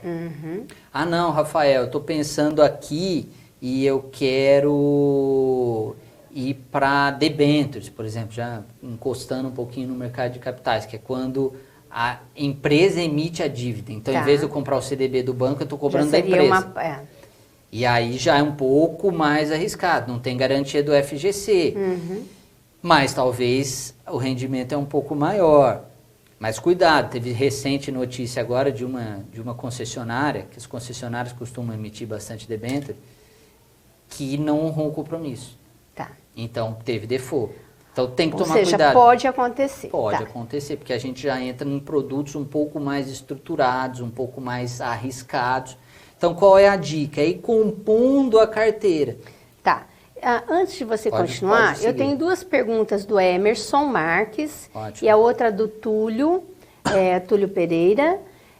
[SPEAKER 2] Ah, não, Rafael, eu estou pensando aqui e eu quero ir para debêntures, por exemplo, já encostando um pouquinho no mercado de capitais, que é quando a empresa emite a dívida. Então, em vez de eu comprar o CDB do banco, eu estou cobrando da empresa. E aí já é um pouco mais arriscado, não tem garantia do FGC. Mas talvez o rendimento é um pouco maior. Mas cuidado, teve recente notícia agora de uma concessionária, que as concessionárias costumam emitir bastante debênture, que não honrou o compromisso. Então teve default. Então tem que tomar cuidado. Ou seja,
[SPEAKER 1] pode acontecer.
[SPEAKER 2] Pode acontecer, porque a gente já entra em produtos um pouco mais estruturados, um pouco mais arriscados. Então, qual é a dica? É ir compondo a carteira.
[SPEAKER 1] Tá. Antes de você continuar, eu tenho duas perguntas do Emerson Marques e a outra do Túlio, Túlio Pereira.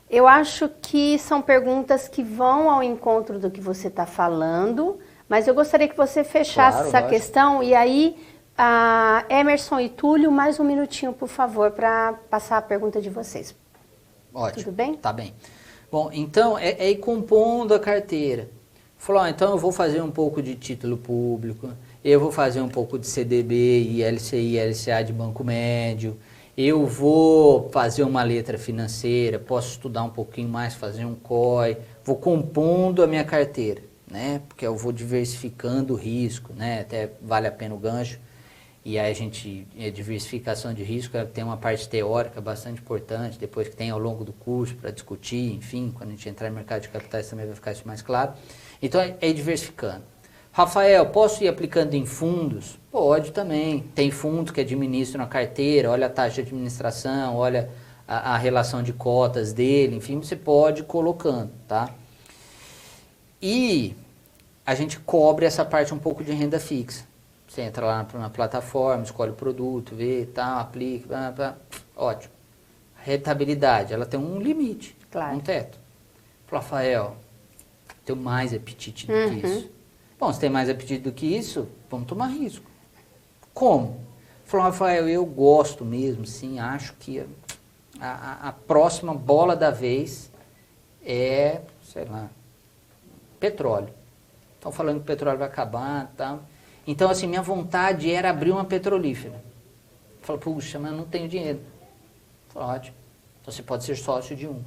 [SPEAKER 1] Eu acho que são perguntas que vão ao encontro do que você está falando, mas eu gostaria que você fechasse essa questão e aí, Emerson e Túlio, mais um minutinho, por favor, para passar a pergunta de vocês.
[SPEAKER 2] Ótimo.
[SPEAKER 1] Tudo bem?
[SPEAKER 2] Tá bem. Bom, então é ir compondo a carteira. Falou, então eu vou fazer um pouco de título público, eu vou fazer um pouco de CDB e LCI, LCA de banco médio, eu vou fazer uma letra financeira, posso estudar um pouquinho mais, fazer um COI, vou compondo a minha carteira, né? Porque eu vou diversificando o risco, né? Até vale a pena o gancho. E aí a diversificação de risco tem uma parte teórica bastante importante, depois que tem ao longo do curso para discutir, enfim, quando a gente entrar no mercado de capitais também vai ficar isso mais claro. Então é ir diversificando. Rafael, posso ir aplicando em fundos? Pode também. Tem fundo que administra na carteira, olha a taxa de administração, olha a relação de cotas dele, enfim, você pode ir colocando, tá? E a gente cobre essa parte um pouco de renda fixa. Você entra lá na plataforma, escolhe o produto, vê, tá, aplica, ótimo. Rentabilidade, ela tem um limite,
[SPEAKER 1] claro.
[SPEAKER 2] Um teto. Rafael, tenho mais apetite do que isso. Bom, se tem mais apetite do que isso, vamos tomar risco. Como? Falou, Rafael, eu gosto mesmo, sim, acho que a próxima bola da vez é, sei lá, petróleo. Estão falando que o petróleo vai acabar, tá? Então, assim, minha vontade era abrir uma petrolífera. Falei, puxa, mas eu não tenho dinheiro. Falei, ótimo. Então, você pode ser sócio de um.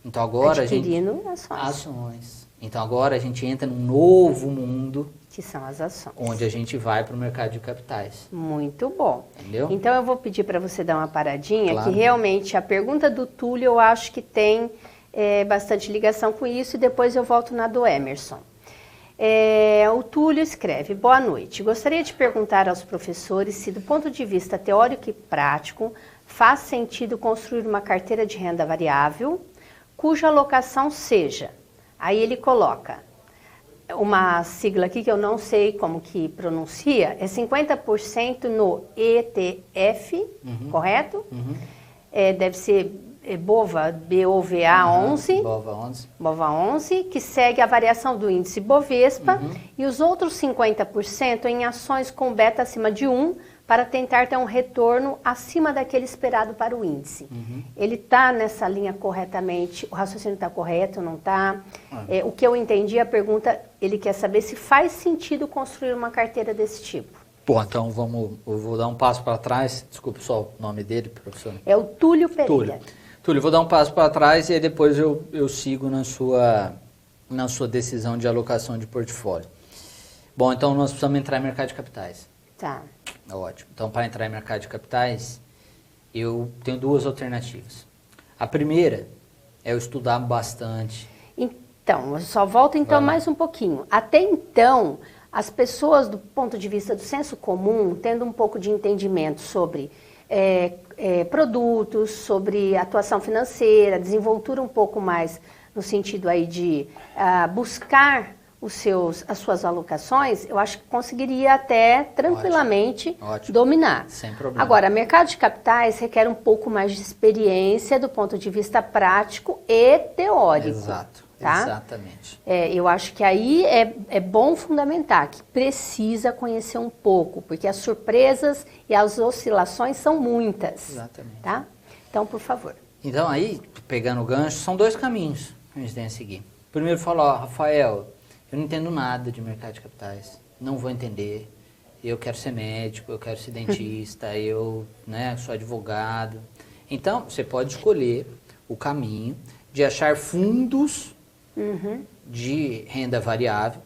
[SPEAKER 2] Então, agora
[SPEAKER 1] adquirindo
[SPEAKER 2] ações. Então, agora a gente entra num novo mundo.
[SPEAKER 1] Que são as ações.
[SPEAKER 2] Onde a gente vai para o mercado de capitais.
[SPEAKER 1] Muito bom.
[SPEAKER 2] Entendeu?
[SPEAKER 1] Então, eu vou pedir para você dar uma paradinha,
[SPEAKER 2] claro.
[SPEAKER 1] Que realmente a pergunta do Túlio eu acho que tem bastante ligação com isso, e depois eu volto na do Emerson. O Túlio escreve, boa noite. Gostaria de perguntar aos professores se, do ponto de vista teórico e prático, faz sentido construir uma carteira de renda variável, cuja alocação seja, aí ele coloca uma sigla aqui que eu não sei como que pronuncia, é 50% no ETF, correto? Deve ser BOVA, BOVA 11, BOVA 11, que segue a variação do índice Bovespa, e os outros 50% em ações com beta acima de 1, para tentar ter um retorno acima daquele esperado para o índice. Ele está nessa linha corretamente, o raciocínio está correto, não está? O que eu entendi, a pergunta, ele quer saber se faz sentido construir uma carteira desse tipo.
[SPEAKER 2] Bom, então eu vou dar um passo para trás, desculpe só o nome dele, professor.
[SPEAKER 1] É o Túlio Pereira.
[SPEAKER 2] Túlio, vou dar um passo para trás e aí depois eu sigo na sua decisão de alocação de portfólio. Bom, então nós precisamos entrar em mercado de capitais.
[SPEAKER 1] Tá.
[SPEAKER 2] Ótimo. Então, para entrar em mercado de capitais, eu tenho duas alternativas. A primeira é eu estudar bastante.
[SPEAKER 1] Então, eu só volto então mais um pouquinho. Até então, as pessoas, do ponto de vista do senso comum, tendo um pouco de entendimento sobre produtos, sobre atuação financeira, desenvoltura um pouco mais no sentido aí de buscar as suas alocações, eu acho que conseguiria até tranquilamente dominar.
[SPEAKER 2] Sem problema.
[SPEAKER 1] Agora, mercado de capitais requer um pouco mais de experiência do ponto de vista prático e teórico.
[SPEAKER 2] Exato,
[SPEAKER 1] tá?
[SPEAKER 2] Exatamente.
[SPEAKER 1] Eu acho que aí é bom fundamentar que precisa conhecer um pouco, porque as surpresas e as oscilações são muitas.
[SPEAKER 2] Exatamente.
[SPEAKER 1] Tá? Então, por favor.
[SPEAKER 2] Então, aí, pegando o gancho, são dois caminhos que a gente tem a seguir. Primeiro, falar, Rafael, eu não entendo nada de mercado de capitais, não vou entender, eu quero ser médico, eu quero ser dentista, eu sou advogado. Então, você pode escolher o caminho de achar fundos de renda variável,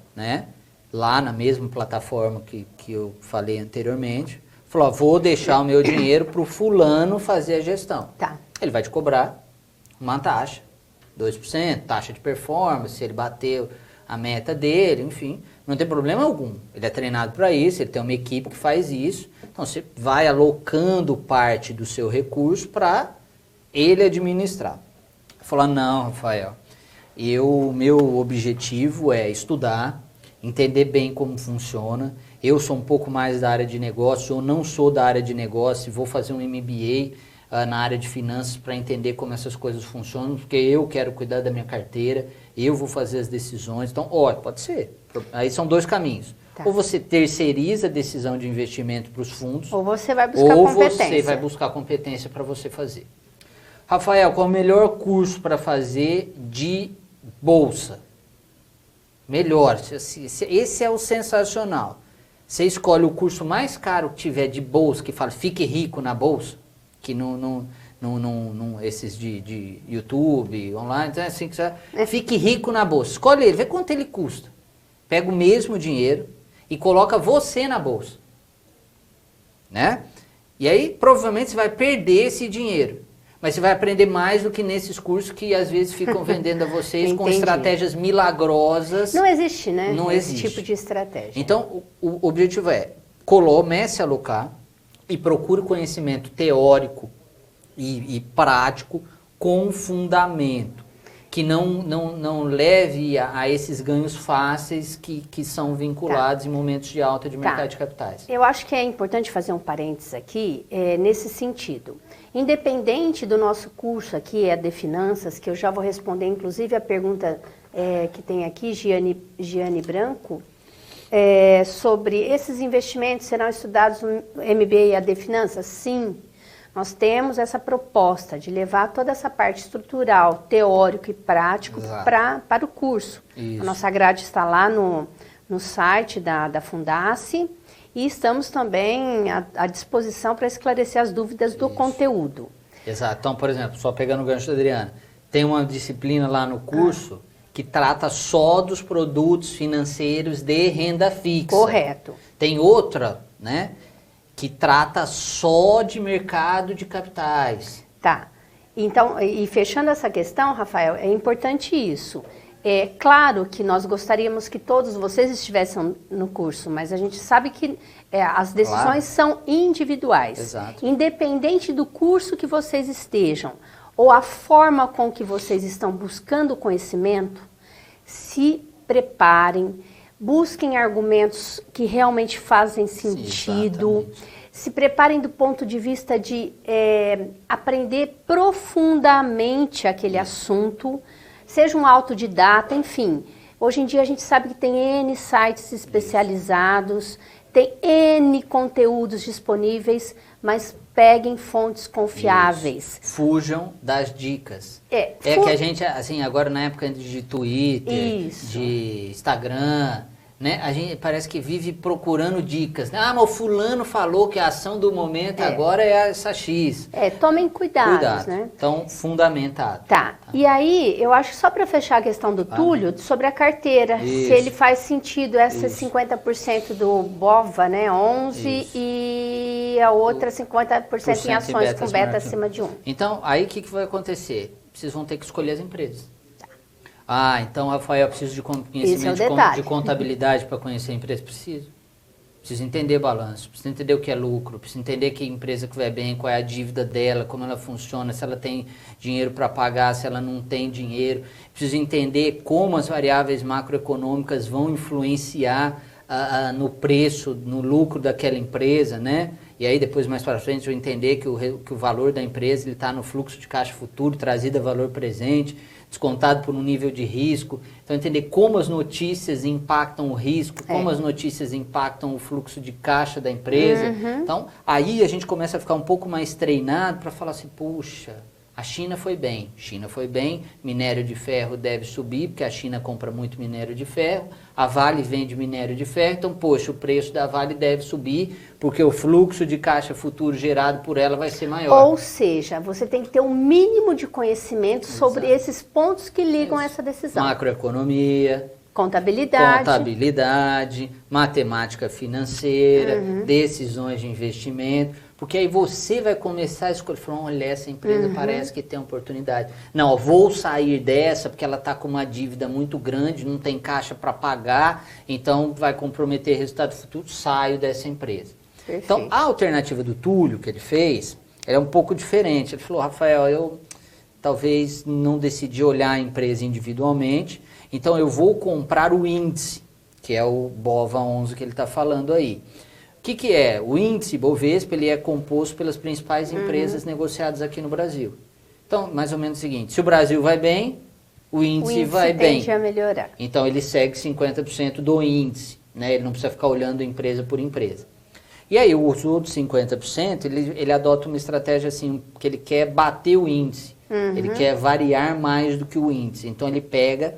[SPEAKER 2] lá na mesma plataforma que eu falei anteriormente. Falou, vou deixar o meu dinheiro para o fulano fazer a gestão.
[SPEAKER 1] Tá.
[SPEAKER 2] Ele vai te cobrar uma taxa, 2%, taxa de performance, se ele bateu a meta dele, enfim, não tem problema algum. Ele é treinado para isso, ele tem uma equipe que faz isso. Então, você vai alocando parte do seu recurso para ele administrar. Falar, não, Rafael, meu objetivo é estudar, entender bem como funciona. Eu sou um pouco mais da área de negócio, eu não sou da área de negócio, vou fazer um MBA na área de finanças para entender como essas coisas funcionam, porque eu quero cuidar da minha carteira, eu vou fazer as decisões. Então, pode ser. Aí são dois caminhos. Tá. Ou você terceiriza a decisão de investimento para os fundos,
[SPEAKER 1] ou você vai buscar competência.
[SPEAKER 2] Ou você vai buscar competência para você fazer. Rafael, qual é o melhor curso para fazer de bolsa? Melhor. Esse é o sensacional. Você escolhe o curso mais caro que tiver de bolsa, que fala fique rico na bolsa, que esses de YouTube, online, então assim, fique rico na bolsa. Escolhe ele, vê quanto ele custa. Pega o mesmo dinheiro e coloca você na bolsa. Né? E aí, provavelmente, você vai perder esse dinheiro. Mas você vai aprender mais do que nesses cursos que às vezes ficam vendendo a vocês com estratégias milagrosas.
[SPEAKER 1] Não existe, né?
[SPEAKER 2] Não existe.
[SPEAKER 1] Esse tipo de estratégia.
[SPEAKER 2] Então, o objetivo é, comece a alocar e procure conhecimento teórico e prático com fundamento, que não leve a esses ganhos fáceis que são vinculados em momentos de alta de mercado de capitais.
[SPEAKER 1] Eu acho que é importante fazer um parênteses aqui, nesse sentido. Independente do nosso curso aqui, de Finanças, que eu já vou responder, inclusive, a pergunta que tem aqui, Giane Branco, sobre esses investimentos serão estudados no MBA e de Finanças? Sim. Nós temos essa proposta de levar toda essa parte estrutural, teórico e prático para o curso. Isso. A nossa grade está lá no site da Fundace e estamos também à disposição para esclarecer as dúvidas do conteúdo.
[SPEAKER 2] Exato. Então, por exemplo, só pegando o gancho da Adriana, tem uma disciplina lá no curso que trata só dos produtos financeiros de renda fixa.
[SPEAKER 1] Correto.
[SPEAKER 2] Tem outra, né? Que trata só de mercado de capitais.
[SPEAKER 1] Tá. Então, e fechando essa questão, Rafael, é importante isso. É claro que nós gostaríamos que todos vocês estivessem no curso, mas a gente sabe que as decisões são individuais.
[SPEAKER 2] Exato.
[SPEAKER 1] Independente do curso que vocês estejam, ou a forma com que vocês estão buscando conhecimento, se preparem, busquem argumentos que realmente fazem sentido. Sim, se preparem do ponto de vista de aprender profundamente aquele assunto, seja um autodidata, enfim. Hoje em dia a gente sabe que tem N sites especializados, tem N conteúdos disponíveis, mas peguem fontes confiáveis.
[SPEAKER 2] Isso. Fujam das dicas. Que a gente, assim, agora na época de Twitter, de Instagram, né, a gente parece que vive procurando dicas. Mas o fulano falou que a ação do momento agora é essa X.
[SPEAKER 1] Tomem cuidado, né?
[SPEAKER 2] Então, fundamentado.
[SPEAKER 1] Tá. E aí, eu acho que só para fechar a questão do Túlio, sobre a carteira, se ele faz sentido, essa 50% do BOVA, né, 11, e a outra 50% em ações com beta acima de 1.
[SPEAKER 2] Então, aí o que vai acontecer? Vocês vão ter que escolher as empresas. Então, Rafael, preciso de conhecimento de contabilidade para conhecer a empresa? Preciso entender balanço, preciso entender o que é lucro, preciso entender que empresa que vai bem, qual é a dívida dela, como ela funciona, se ela tem dinheiro para pagar, se ela não tem dinheiro. Preciso entender como as variáveis macroeconômicas vão influenciar no preço, no lucro daquela empresa, né? E aí depois mais para frente eu entender que o valor da empresa está no fluxo de caixa futuro trazido a valor presente, descontado por um nível de risco. Então, entender como as notícias impactam o risco, como as notícias impactam o fluxo de caixa da empresa. Então, aí a gente começa a ficar um pouco mais treinado para falar assim, puxa, a China foi bem, minério de ferro deve subir, porque a China compra muito minério de ferro, a Vale vende minério de ferro, então, poxa, o preço da Vale deve subir, porque o fluxo de caixa futuro gerado por ela vai ser maior.
[SPEAKER 1] Ou seja, você tem que ter um mínimo de conhecimento sobre esses pontos que ligam essa decisão.
[SPEAKER 2] Macroeconomia,
[SPEAKER 1] contabilidade,
[SPEAKER 2] matemática financeira, decisões de investimento. Porque aí você vai começar a escolher, olha, essa empresa parece que tem oportunidade. Não, vou sair dessa porque ela está com uma dívida muito grande, não tem caixa para pagar, então vai comprometer resultado futuro, saio dessa empresa.
[SPEAKER 1] Perfeito.
[SPEAKER 2] Então, a alternativa do Túlio que ele fez, é um pouco diferente. Ele falou, Rafael, eu talvez não decidi olhar a empresa individualmente, então eu vou comprar o índice, que é o BOVA 11 que ele está falando aí. O que é? O índice Bovespa, ele é composto pelas principais empresas negociadas aqui no Brasil. Então, mais ou menos o seguinte, se o Brasil vai bem, o índice vai bem.
[SPEAKER 1] Tende a melhorar.
[SPEAKER 2] Então, ele segue 50% do índice, né? Ele não precisa ficar olhando empresa por empresa. E aí, os outros 50%, ele adota uma estratégia assim, que ele quer bater o índice. Ele quer variar mais do que o índice. Então, ele pega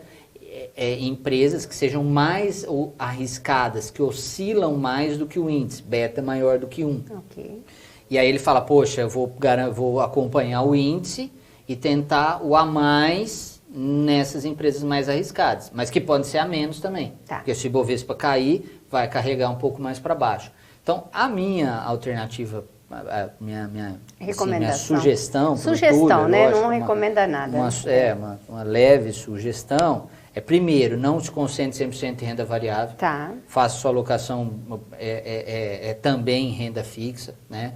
[SPEAKER 2] empresas que sejam mais arriscadas, que oscilam mais do que o índice, beta maior do que 1.
[SPEAKER 1] Okay.
[SPEAKER 2] E aí ele fala, poxa, eu vou acompanhar o índice e tentar o a mais nessas empresas mais arriscadas, mas que podem ser a menos também.
[SPEAKER 1] Tá.
[SPEAKER 2] Porque se o Ibovespa cair, vai carregar um pouco mais para baixo. Então, a minha alternativa, a minha sugestão...
[SPEAKER 1] Sugestão, né? Não recomenda nada.
[SPEAKER 2] Uma leve sugestão é, primeiro, não se concentre 100% em renda variável.
[SPEAKER 1] Tá.
[SPEAKER 2] Faça sua alocação também em renda fixa, né?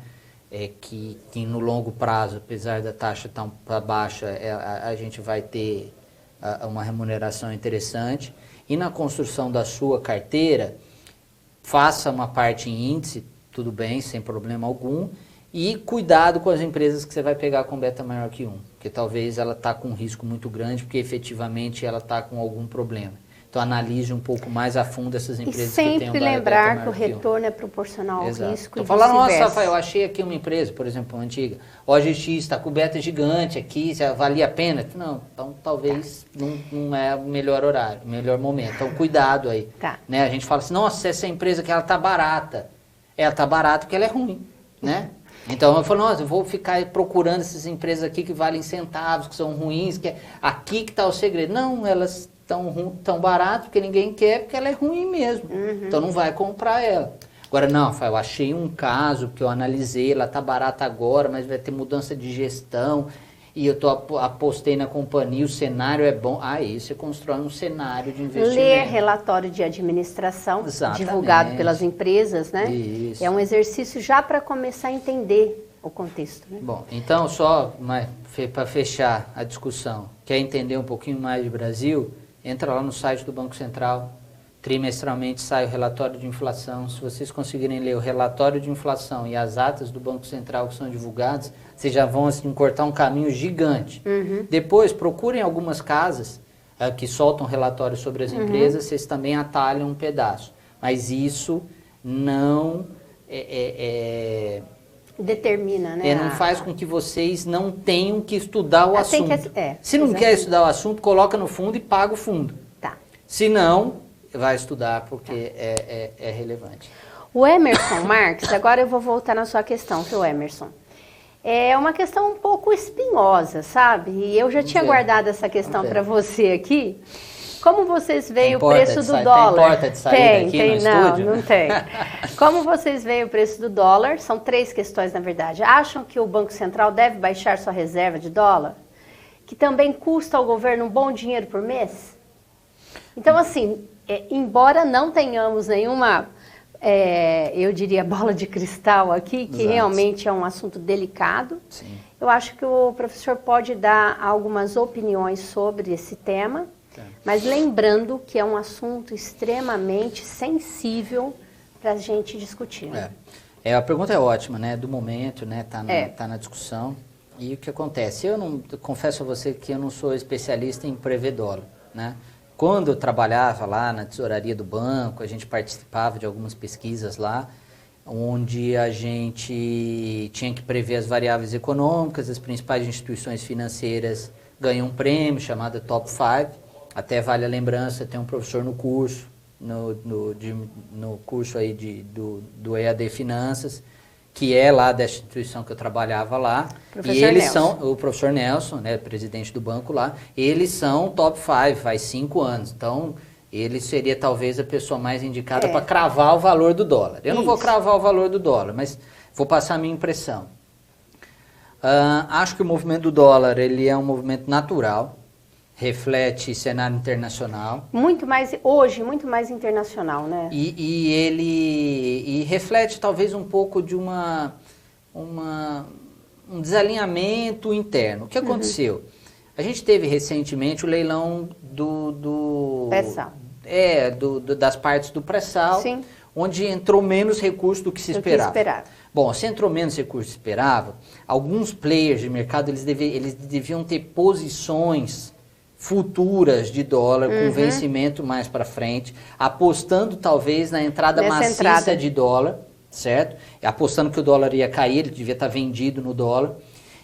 [SPEAKER 2] Que no longo prazo, apesar da taxa tão baixa, a gente vai ter uma remuneração interessante. E na construção da sua carteira, faça uma parte em índice, tudo bem, sem problema algum, e cuidado com as empresas que você vai pegar com beta maior que 1, porque talvez ela está com um risco muito grande, porque efetivamente ela está com algum problema. Então analise um pouco mais a fundo essas empresas que tenham
[SPEAKER 1] sempre lembrar que o retorno é proporcional ao risco.
[SPEAKER 2] Então fala, nossa, Rafael, eu achei aqui uma empresa, por exemplo, uma antiga, OGX está com beta gigante aqui, valia a pena? Não, então talvez não é o melhor horário, o melhor momento. Então cuidado aí.
[SPEAKER 1] Tá.
[SPEAKER 2] Né? A gente fala assim, nossa, essa empresa que ela está barata. Ela está barata porque ela é ruim, né? Então eu falo, nossa, eu vou ficar procurando essas empresas aqui que valem centavos, que são ruins, que é aqui que está o segredo. Não, elas tão barato porque ninguém quer, porque ela é ruim mesmo. Então não vai comprar ela. Agora, não, Rafael, eu achei um caso que eu analisei, ela tá barata agora, mas vai ter mudança de gestão, e eu apostei na companhia, o cenário é bom. Aí você constrói um cenário de investimento.
[SPEAKER 1] Ler relatório de administração, divulgado pelas empresas, né?
[SPEAKER 2] Isso.
[SPEAKER 1] É um exercício já para começar a entender o contexto. Né?
[SPEAKER 2] Bom, então só para fechar a discussão, quer entender um pouquinho mais de Brasil? Entra lá no site do Banco Central, trimestralmente sai o relatório de inflação. Se vocês conseguirem ler o relatório de inflação e as atas do Banco Central que são divulgadas, vocês já vão assim, cortar um caminho gigante. Depois, procurem algumas casas que soltam relatórios sobre as empresas, vocês também atalham um pedaço. Mas isso não
[SPEAKER 1] determina, né?
[SPEAKER 2] Não faz com que vocês não tenham que estudar o assunto. Se não quer estudar o assunto, coloca no fundo e paga o fundo.
[SPEAKER 1] Tá.
[SPEAKER 2] Se não, vai estudar porque é relevante.
[SPEAKER 1] O Emerson Marques, agora eu vou voltar na sua questão, seu Emerson. É uma questão um pouco espinhosa, sabe? E eu já tinha guardado essa questão para você aqui. Como vocês veem o preço do dólar?
[SPEAKER 2] Tem porta de saída aqui no estúdio?
[SPEAKER 1] Não tem. Como vocês veem o preço do dólar? São 3 questões, na verdade. Acham que o Banco Central deve baixar sua reserva de dólar? Que também custa ao governo um bom dinheiro por mês? Então, assim, embora não tenhamos nenhuma, eu diria, bola de cristal aqui, que realmente é um assunto delicado,
[SPEAKER 2] Sim.
[SPEAKER 1] Eu acho que o professor pode dar algumas opiniões sobre esse tema, mas lembrando que é um assunto extremamente sensível para a gente discutir.
[SPEAKER 2] A pergunta é ótima, né? Do momento, né? Tá na discussão. E o que acontece? Eu confesso a você que eu não sou especialista em prever dólar, né? Quando eu trabalhava lá na tesouraria do banco, a gente participava de algumas pesquisas lá, onde a gente tinha que prever as variáveis econômicas, as principais instituições financeiras ganham um prêmio chamado Top 5. Até vale a lembrança, tem um professor no curso, no curso aí do EAD Finanças, que é lá da instituição que eu trabalhava lá. E eles são, o professor Nelson, né, presidente do banco lá, eles são top 5, faz 5 anos. Então, ele seria talvez a pessoa mais indicada para cravar o valor do dólar. Eu não vou cravar o valor do dólar, mas vou passar a minha impressão. Acho que o movimento do dólar ele é um movimento natural, reflete cenário internacional. Muito mais internacional, né? E ele reflete talvez um pouco de um desalinhamento interno. O que aconteceu? A gente teve recentemente o leilão do
[SPEAKER 1] pré-sal.
[SPEAKER 2] Das partes do pré-sal, onde entrou menos recurso do que se esperava. Bom, se entrou menos recurso do que se esperava, alguns players de mercado eles deviam ter posições futuras de dólar com vencimento mais para frente, apostando talvez na entrada maciça de dólar, certo? Apostando que o dólar ia cair, ele devia estar vendido no dólar.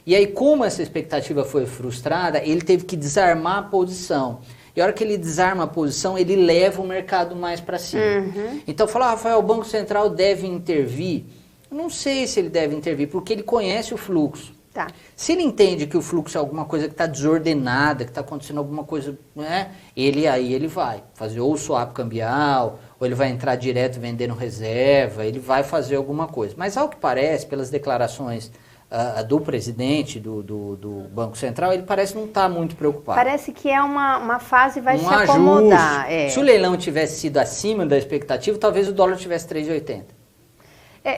[SPEAKER 2] E aí, como essa expectativa foi frustrada, ele teve que desarmar a posição. E a hora que ele desarma a posição, ele leva o mercado mais para cima. Então, falar, Rafael, o Banco Central deve intervir Eu não sei se ele deve intervir, porque ele conhece o fluxo.
[SPEAKER 1] Tá.
[SPEAKER 2] Se ele entende que o fluxo é alguma coisa que está desordenada, que está acontecendo alguma coisa, né, ele vai fazer ou o swap cambial, ou ele vai entrar direto vendendo reserva, ele vai fazer alguma coisa. Mas ao que parece, pelas declarações do presidente do Banco Central, ele parece não estar muito preocupado.
[SPEAKER 1] Parece que é uma fase e vai se acomodar.
[SPEAKER 2] Se o leilão tivesse sido acima da expectativa, talvez o dólar tivesse 3,80.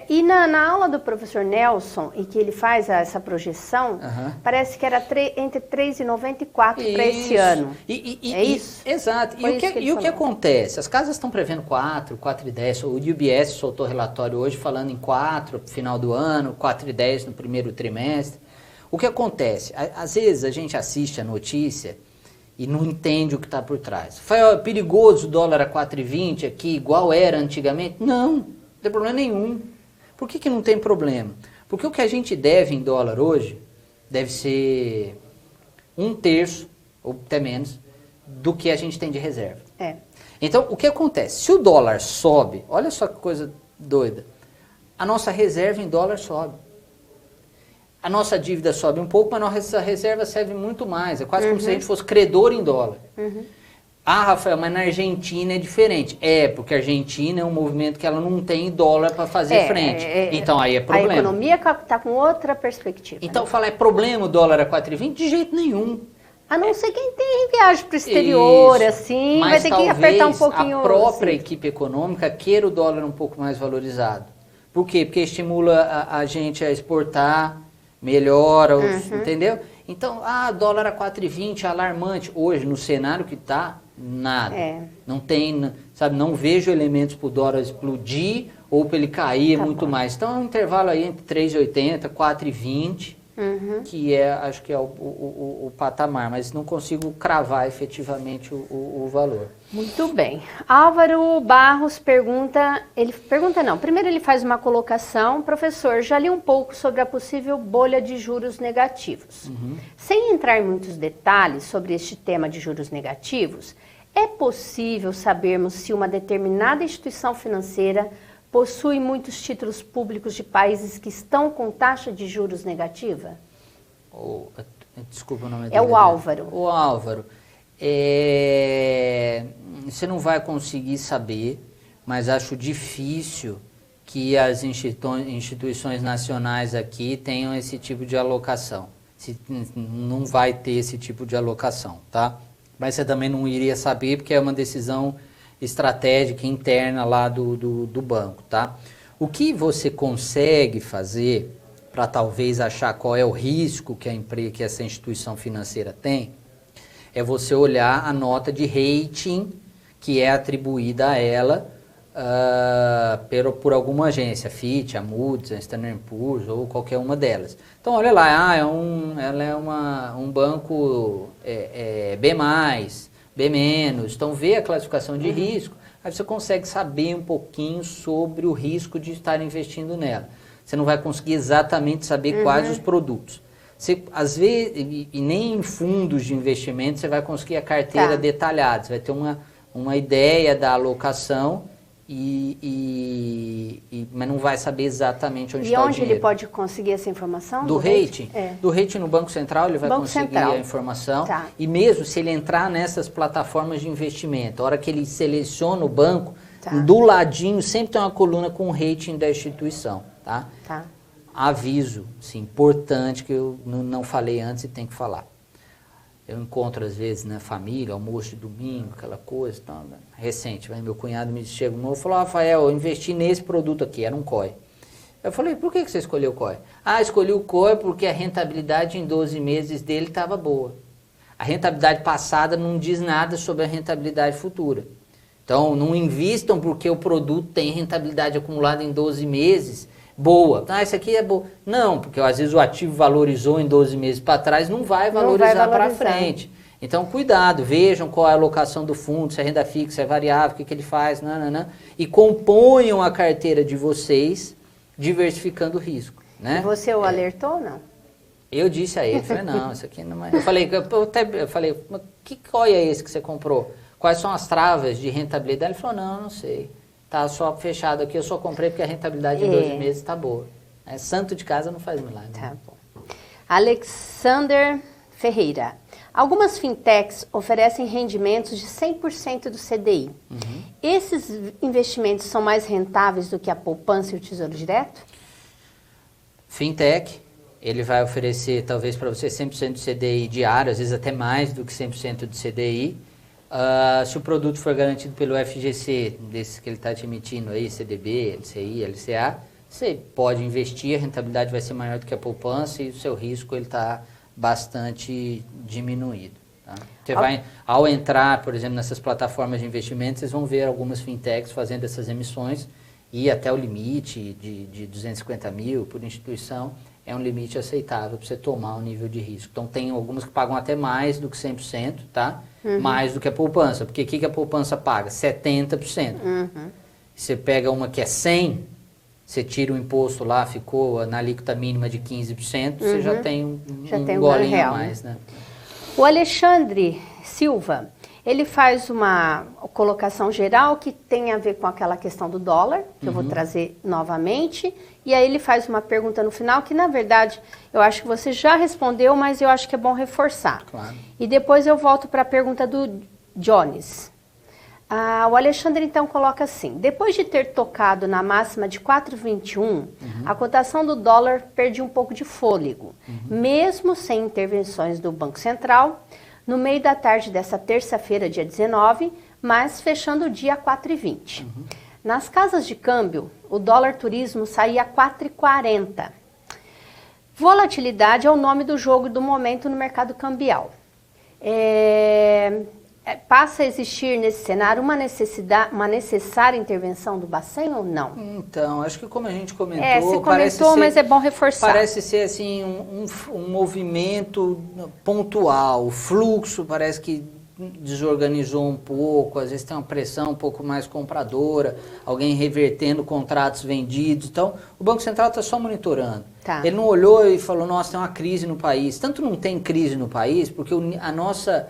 [SPEAKER 1] E na aula do professor Nelson, em que ele faz essa projeção, parece que era entre 3,90 e 4 para esse ano. É isso?
[SPEAKER 2] Exato. E o que acontece? As casas estão prevendo 4, 4,10. O UBS soltou relatório hoje falando em 4 no final do ano, 4,10 no primeiro trimestre. O que acontece? Às vezes a gente assiste a notícia e não entende o que está por trás. Foi perigoso o dólar a 4,20 aqui, igual era antigamente? Não tem problema nenhum. Por que não tem problema? Porque o que a gente deve em dólar hoje deve ser 1/3, ou até menos, do que a gente tem de reserva. Então, o que acontece? Se o dólar sobe, olha só que coisa doida, a nossa reserva em dólar sobe. A nossa dívida sobe um pouco, mas a nossa reserva serve muito mais. É quase como se a gente fosse credor em dólar. Ah, Rafael, mas na Argentina é diferente. Porque a Argentina é um movimento que ela não tem dólar para fazer frente. Então aí é problema.
[SPEAKER 1] A economia está com outra perspectiva.
[SPEAKER 2] Então falar é problema o dólar a 4,20? De jeito nenhum.
[SPEAKER 1] A não ser quem tem viagem para o exterior, assim,
[SPEAKER 2] mas
[SPEAKER 1] vai ter que apertar um pouquinho.
[SPEAKER 2] A própria equipe econômica queira o dólar um pouco mais valorizado. Por quê? Porque estimula a gente a exportar, melhora, entendeu? Então, dólar a 4,20, alarmante. Hoje, no cenário que está, nada. Não tem, sabe, não vejo elementos para o dólar explodir ou para ele cair muito mais. Então, é um intervalo aí entre 3,80, 4,20, que acho que é o patamar, mas não consigo cravar efetivamente o valor.
[SPEAKER 1] Muito bem. Álvaro Barros primeiro ele faz uma colocação. Professor, já li um pouco sobre a possível bolha de juros negativos. Sem entrar em muitos detalhes sobre este tema de juros negativos, é possível sabermos se uma determinada instituição financeira possui muitos títulos públicos de países que estão com taxa de juros negativa?
[SPEAKER 2] Desculpa o nome dele.
[SPEAKER 1] É o Álvaro.
[SPEAKER 2] O Álvaro. Você não vai conseguir saber, mas acho difícil que as instituições nacionais aqui tenham esse tipo de alocação. Não vai ter esse tipo de alocação, tá? Mas você também não iria saber porque é uma decisão estratégica interna lá do banco, tá? O que você consegue fazer para talvez achar qual é o risco que essa instituição financeira tem, é você olhar a nota de rating que é atribuída a ela por alguma agência, Fitch, a Moody's, a Standard & Poor's ou qualquer uma delas. Então olha lá, ela é um banco B+, B-, então vê a classificação de risco, aí você consegue saber um pouquinho sobre o risco de estar investindo nela. Você não vai conseguir exatamente saber quais os produtos. Às vezes, e nem em fundos de investimento você vai conseguir a carteira detalhada, você vai ter uma ideia da alocação, mas não vai saber exatamente onde está o dinheiro.
[SPEAKER 1] E onde ele pode conseguir essa informação?
[SPEAKER 2] Do rating? Do rating no Banco Central ele vai conseguir a informação. E mesmo se ele entrar nessas plataformas de investimento, a hora que ele seleciona o banco, do ladinho sempre tem uma coluna com o rating da instituição. Tá? Aviso, sim, importante, que eu não falei antes e tenho que falar. Eu encontro às vezes, né, família, almoço de domingo, aquela coisa, tal, né? Recente, meu cunhado me chega e falou: Rafael, eu investi nesse produto aqui, era um COI. Eu falei: por que você escolheu o COI? Escolhi o COI porque a rentabilidade em 12 meses dele estava boa. A rentabilidade passada não diz nada sobre a rentabilidade futura. Então, não invistam porque o produto tem rentabilidade acumulada em 12 meses boa. Isso aqui é boa. Não, porque às vezes o ativo valorizou em 12 meses para trás, não vai valorizar para frente. Então, cuidado, vejam qual é a alocação do fundo, se é renda fixa, se é variável, o que ele faz, e componham a carteira de vocês, diversificando o risco. Né?
[SPEAKER 1] E você o alertou ou não?
[SPEAKER 2] Eu disse a ele, falei, não, isso aqui não é... Eu falei, que COI é esse que você comprou? Quais são as travas de rentabilidade? Ele falou, não sei. tá só fechado aqui, eu só comprei porque a rentabilidade de 12 meses está boa. Santo de casa não faz milagre.
[SPEAKER 1] Tá bom. Alexander Ferreira. Algumas fintechs oferecem rendimentos de 100% do CDI. Esses investimentos são mais rentáveis do que a poupança e o Tesouro Direto?
[SPEAKER 2] Fintech, ele vai oferecer talvez para você 100% do CDI diário, às vezes até mais do que 100% do CDI. Se o produto for garantido pelo FGC, desse que ele está te emitindo aí, CDB, LCI, LCA, você pode investir, a rentabilidade vai ser maior do que a poupança e o seu risco ele está bastante diminuído. Tá? Você vai, ao entrar, por exemplo, nessas plataformas de investimento, vocês vão ver algumas fintechs fazendo essas emissões e até o limite de 250 mil por instituição é um limite aceitável para você tomar um nível de risco. Então, tem algumas que pagam até mais do que 100%, tá? Mais do que a poupança. Porque o que a poupança paga? 70%. Você pega uma que é 100%, você tira o imposto lá, ficou na alíquota mínima de 15%, você já tem um golinho a mais, né?
[SPEAKER 1] O Alexandre Silva, ele faz uma colocação geral que tem a ver com aquela questão do dólar, que eu vou trazer novamente, e aí ele faz uma pergunta no final que, na verdade, eu acho que você já respondeu, mas eu acho que é bom reforçar.
[SPEAKER 2] Claro.
[SPEAKER 1] E depois eu volto para a pergunta do Jones. O Alexandre, então, coloca assim, depois de ter tocado na máxima de 4,21, a cotação do dólar perde um pouco de fôlego, mesmo sem intervenções do Banco Central, no meio da tarde dessa terça-feira, dia 19, mas fechando o dia a 4,20. Nas casas de câmbio, o dólar turismo saía a 4,40. Volatilidade é o nome do jogo do momento no mercado cambial. Passa a existir nesse cenário uma necessária intervenção do Bacen ou não?
[SPEAKER 2] Então, acho que como a gente comentou...
[SPEAKER 1] Você comentou, mas é bom reforçar.
[SPEAKER 2] Parece ser assim um movimento pontual, o fluxo parece que desorganizou um pouco, às vezes tem uma pressão um pouco mais compradora, alguém revertendo contratos vendidos. Então, o Banco Central está só monitorando.
[SPEAKER 1] Tá.
[SPEAKER 2] Ele não olhou e falou, nossa, tem uma crise no país. Tanto não tem crise no país, porque a nossa...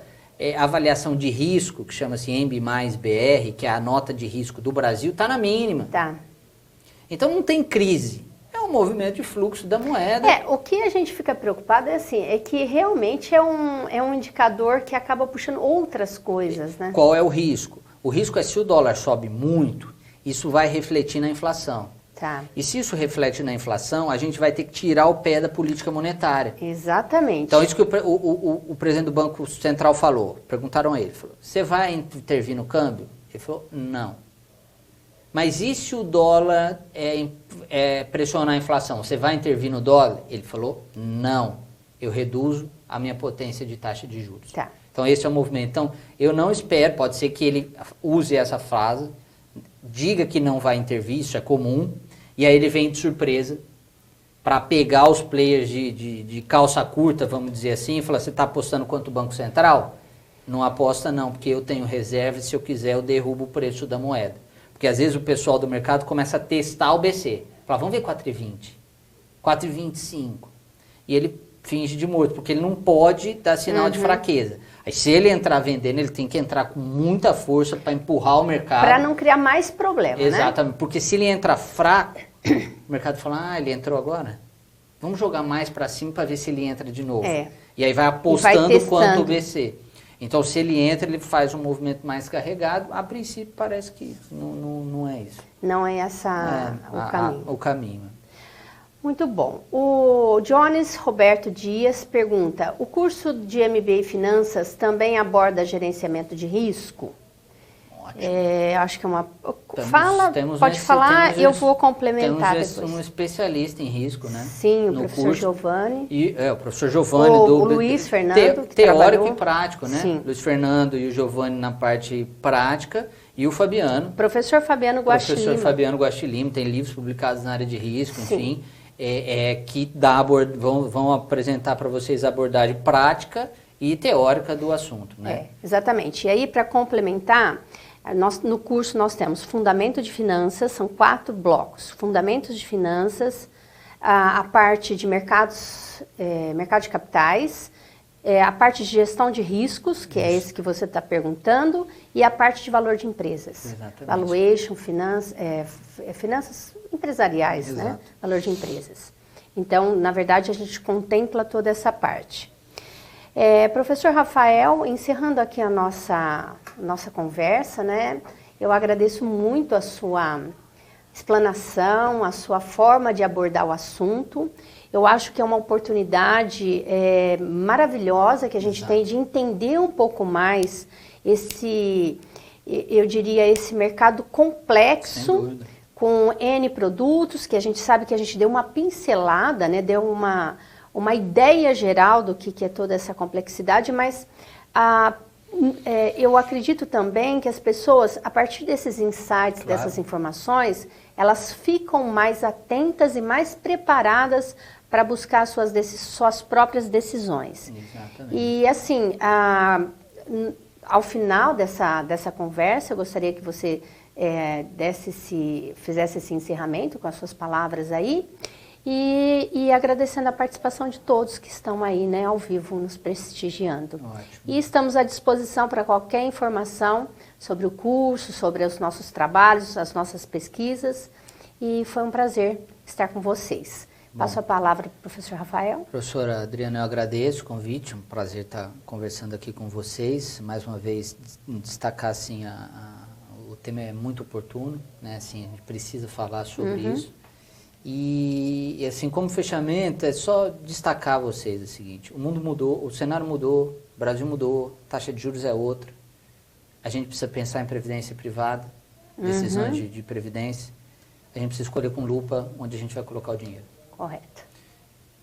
[SPEAKER 2] avaliação de risco, que chama-se ENB+BR, que é a nota de risco do Brasil, está na mínima.
[SPEAKER 1] Tá.
[SPEAKER 2] Então não tem crise. É um movimento de fluxo da moeda.
[SPEAKER 1] O que a gente fica preocupado é que realmente é um indicador que acaba puxando outras coisas, né?
[SPEAKER 2] Qual é o risco? O risco é se o dólar sobe muito, isso vai refletir na inflação.
[SPEAKER 1] Tá.
[SPEAKER 2] E se isso reflete na inflação, a gente vai ter que tirar o pé da política monetária.
[SPEAKER 1] Exatamente.
[SPEAKER 2] Então, isso que o presidente do Banco Central falou. Perguntaram a ele, falou, você vai intervir no câmbio? Ele falou, não. Mas e se o dólar pressionar a inflação? Você vai intervir no dólar? Ele falou, não. Eu reduzo a minha potência de taxa de juros.
[SPEAKER 1] Tá.
[SPEAKER 2] Então, esse é o movimento. Então, eu não espero, pode ser que ele use essa frase, diga que não vai intervir, isso é comum, e aí ele vem de surpresa para pegar os players de calça curta, vamos dizer assim, e falar, você está apostando quanto o Banco Central? Não aposta não, porque eu tenho reserva e se eu quiser eu derrubo o preço da moeda. Porque às vezes o pessoal do mercado começa a testar o BC. Fala, vamos ver 4,20, 4,25. E ele finge de morto, porque ele não pode dar sinal de fraqueza. Aí se ele entrar vendendo, ele tem que entrar com muita força para empurrar o mercado.
[SPEAKER 1] Para não criar mais problema,
[SPEAKER 2] Exatamente,
[SPEAKER 1] né?
[SPEAKER 2] porque se ele entrar fraco, o mercado fala, ele entrou agora? Vamos jogar mais para cima para ver se ele entra de novo. E aí vai apostando quanto o BC. Então se ele entra, ele faz um movimento mais carregado. A princípio parece que não é isso.
[SPEAKER 1] Não é
[SPEAKER 2] o caminho.
[SPEAKER 1] Muito bom. O Jones Roberto Dias pergunta, o curso de MBA Finanças também aborda gerenciamento de risco?
[SPEAKER 2] Ótimo.
[SPEAKER 1] Acho que é uma...
[SPEAKER 2] Pode
[SPEAKER 1] falar, eu vou complementar
[SPEAKER 2] depois.
[SPEAKER 1] Temos
[SPEAKER 2] um especialista em risco, né?
[SPEAKER 1] Sim, o professor Giovanni.
[SPEAKER 2] O professor Giovanni.
[SPEAKER 1] O Luiz Fernando, que
[SPEAKER 2] teórico
[SPEAKER 1] trabalhou.
[SPEAKER 2] E prático, né?
[SPEAKER 1] Sim.
[SPEAKER 2] Luiz Fernando e o Giovanni na parte prática. E o Fabiano.
[SPEAKER 1] Professor Fabiano Guaxilimo.
[SPEAKER 2] Professor Fabiano Guaxilimo, tem livros publicados na área de risco,
[SPEAKER 1] Sim.
[SPEAKER 2] enfim. Que vão apresentar para vocês a abordagem prática e teórica do assunto, né?
[SPEAKER 1] Exatamente. E aí, para complementar, no curso nós temos Fundamento de Finanças, são 4 blocos. Fundamentos de Finanças, a parte de mercado de capitais, a parte de gestão de riscos, que é esse que você está perguntando, e a parte de valor de empresas.
[SPEAKER 2] Exatamente.
[SPEAKER 1] Valuation, finanças empresariais,
[SPEAKER 2] Exato.
[SPEAKER 1] né? Valor de empresas. Então, na verdade, a gente contempla toda essa parte. Professor Rafael, encerrando aqui a nossa conversa, né? Eu agradeço muito a sua explanação, a sua forma de abordar o assunto. Eu acho que é uma oportunidade maravilhosa que a gente tem de entender um pouco mais eu diria, esse mercado complexo, com N produtos, que a gente sabe que a gente deu uma pincelada, né? Deu uma ideia geral do que é toda essa complexidade, mas eu acredito também que as pessoas, a partir desses insights, dessas informações, elas ficam mais atentas e mais preparadas para buscar suas próprias decisões.
[SPEAKER 2] Exatamente.
[SPEAKER 1] E assim, ao final dessa conversa, eu gostaria que você fizesse esse encerramento com as suas palavras aí, e agradecendo a participação de todos que estão aí, né, ao vivo, nos prestigiando.
[SPEAKER 2] Ótimo.
[SPEAKER 1] E estamos à disposição para qualquer informação sobre o curso, sobre os nossos trabalhos, as nossas pesquisas, e foi um prazer estar com vocês. Passo a palavra para o professor Rafael.
[SPEAKER 2] Professora Adriana, eu agradeço o convite, um prazer estar conversando aqui com vocês. Mais uma vez, destacar assim, o tema é muito oportuno, né? Assim, a gente precisa falar sobre isso. E assim, como fechamento, é só destacar a vocês o seguinte: o mundo mudou, o cenário mudou, o Brasil mudou, a taxa de juros é outra. A gente precisa pensar em previdência privada, decisões de previdência. A gente precisa escolher com lupa onde a gente vai colocar o dinheiro.
[SPEAKER 1] Correto.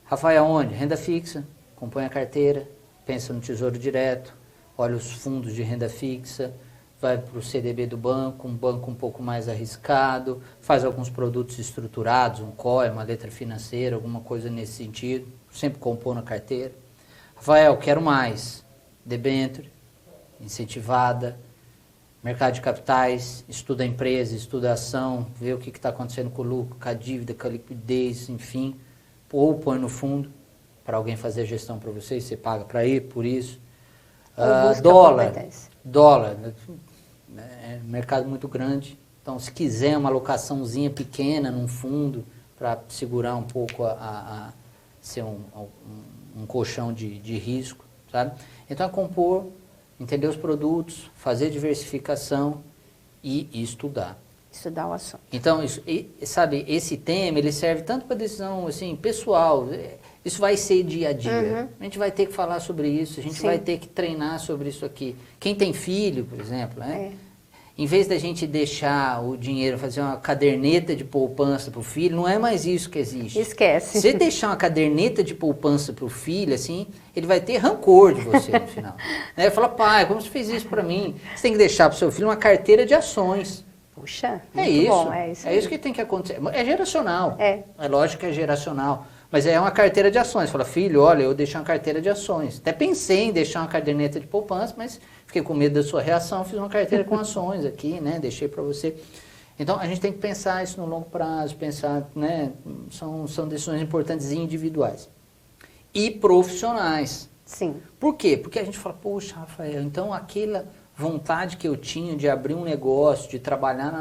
[SPEAKER 2] Rafael, onde? Renda fixa, compõe a carteira, pensa no Tesouro Direto, olha os fundos de renda fixa, vai para o CDB do banco, um banco um pouco mais arriscado, faz alguns produtos estruturados, um COE, uma letra financeira, alguma coisa nesse sentido, sempre compõe na carteira. Rafael, quero mais, debênture, incentivada, mercado de capitais, estuda a empresa, estuda a ação, vê o que está acontecendo com o lucro, com a dívida, com a liquidez, enfim, ou põe no fundo para alguém fazer a gestão para você e você paga para ir por isso. Dólar, mercado muito grande, então se quiser uma alocaçãozinha pequena num fundo para segurar um pouco ser um colchão de risco, sabe? Então é compor, entender os produtos, fazer diversificação e estudar.
[SPEAKER 1] Estudar o assunto.
[SPEAKER 2] Então, sabe, esse tema, ele serve tanto para decisão assim, pessoal, isso vai ser dia a dia. A gente vai ter que falar sobre isso, a gente vai ter que treinar sobre isso aqui. Quem tem filho, por exemplo, né? Em vez da gente deixar o dinheiro, fazer uma caderneta de poupança para o filho, não é mais isso que existe.
[SPEAKER 1] Esquece.
[SPEAKER 2] Se você deixar uma caderneta de poupança para o filho, assim, ele vai ter rancor de você no final. Ele vai falar, pai, como você fez isso para mim? Você tem que deixar para o seu filho uma carteira de ações.
[SPEAKER 1] Puxa,
[SPEAKER 2] É
[SPEAKER 1] muito
[SPEAKER 2] isso.
[SPEAKER 1] bom.
[SPEAKER 2] É isso que tem que acontecer. É geracional.
[SPEAKER 1] É
[SPEAKER 2] lógico que é geracional. Mas é uma carteira de ações. Fala, filho, olha, eu deixei uma carteira de ações. Até pensei em deixar uma caderneta de poupança, mas fiquei com medo da sua reação, fiz uma carteira com ações aqui, né? Deixei para você. Então, a gente tem que pensar isso no longo prazo, pensar, né? São decisões importantes e individuais. E profissionais.
[SPEAKER 1] Sim.
[SPEAKER 2] Por quê? Porque a gente fala, poxa, Rafael, então aquela vontade que eu tinha de abrir um negócio, de trabalhar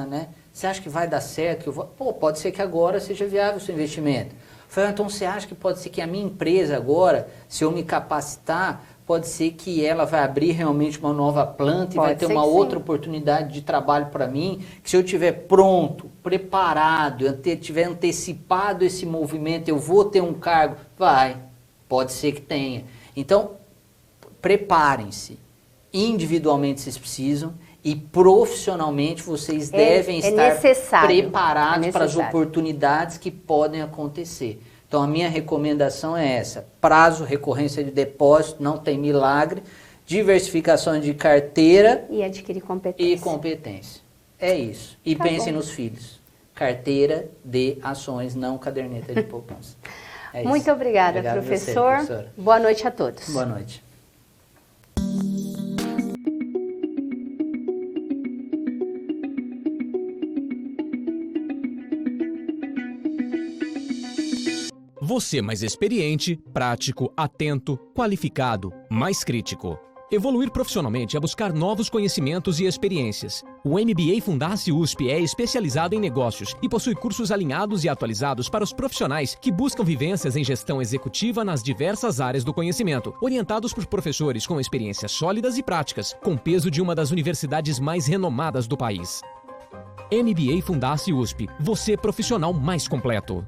[SPEAKER 2] né? Você acha que vai dar certo? Pode ser que agora seja viável o seu investimento. Rafael, então você acha que pode ser que a minha empresa agora, se eu me capacitar, pode ser que ela vai abrir realmente uma nova planta e vai ter uma outra oportunidade de trabalho para mim, que se eu estiver pronto, preparado, tiver antecipado esse movimento, eu vou ter um cargo? Pode ser que tenha. Então, preparem-se. Individualmente vocês precisam e profissionalmente vocês devem estar preparados para as oportunidades que podem acontecer. Então a minha recomendação é essa: prazo, recorrência de depósito, não tem milagre, diversificação de carteira
[SPEAKER 1] e adquirir competência.
[SPEAKER 2] E competência. É isso. E pensem nos filhos. Carteira de ações, não caderneta de poupança. É isso.
[SPEAKER 1] Muito obrigada, professor. Boa noite a todos.
[SPEAKER 2] Boa noite.
[SPEAKER 3] Você mais experiente, prático, atento, qualificado, mais crítico. Evoluir profissionalmente é buscar novos conhecimentos e experiências. O MBA Fundace USP é especializado em negócios e possui cursos alinhados e atualizados para os profissionais que buscam vivências em gestão executiva nas diversas áreas do conhecimento, orientados por professores com experiências sólidas e práticas, com peso de uma das universidades mais renomadas do país. MBA Fundace USP, você profissional mais completo.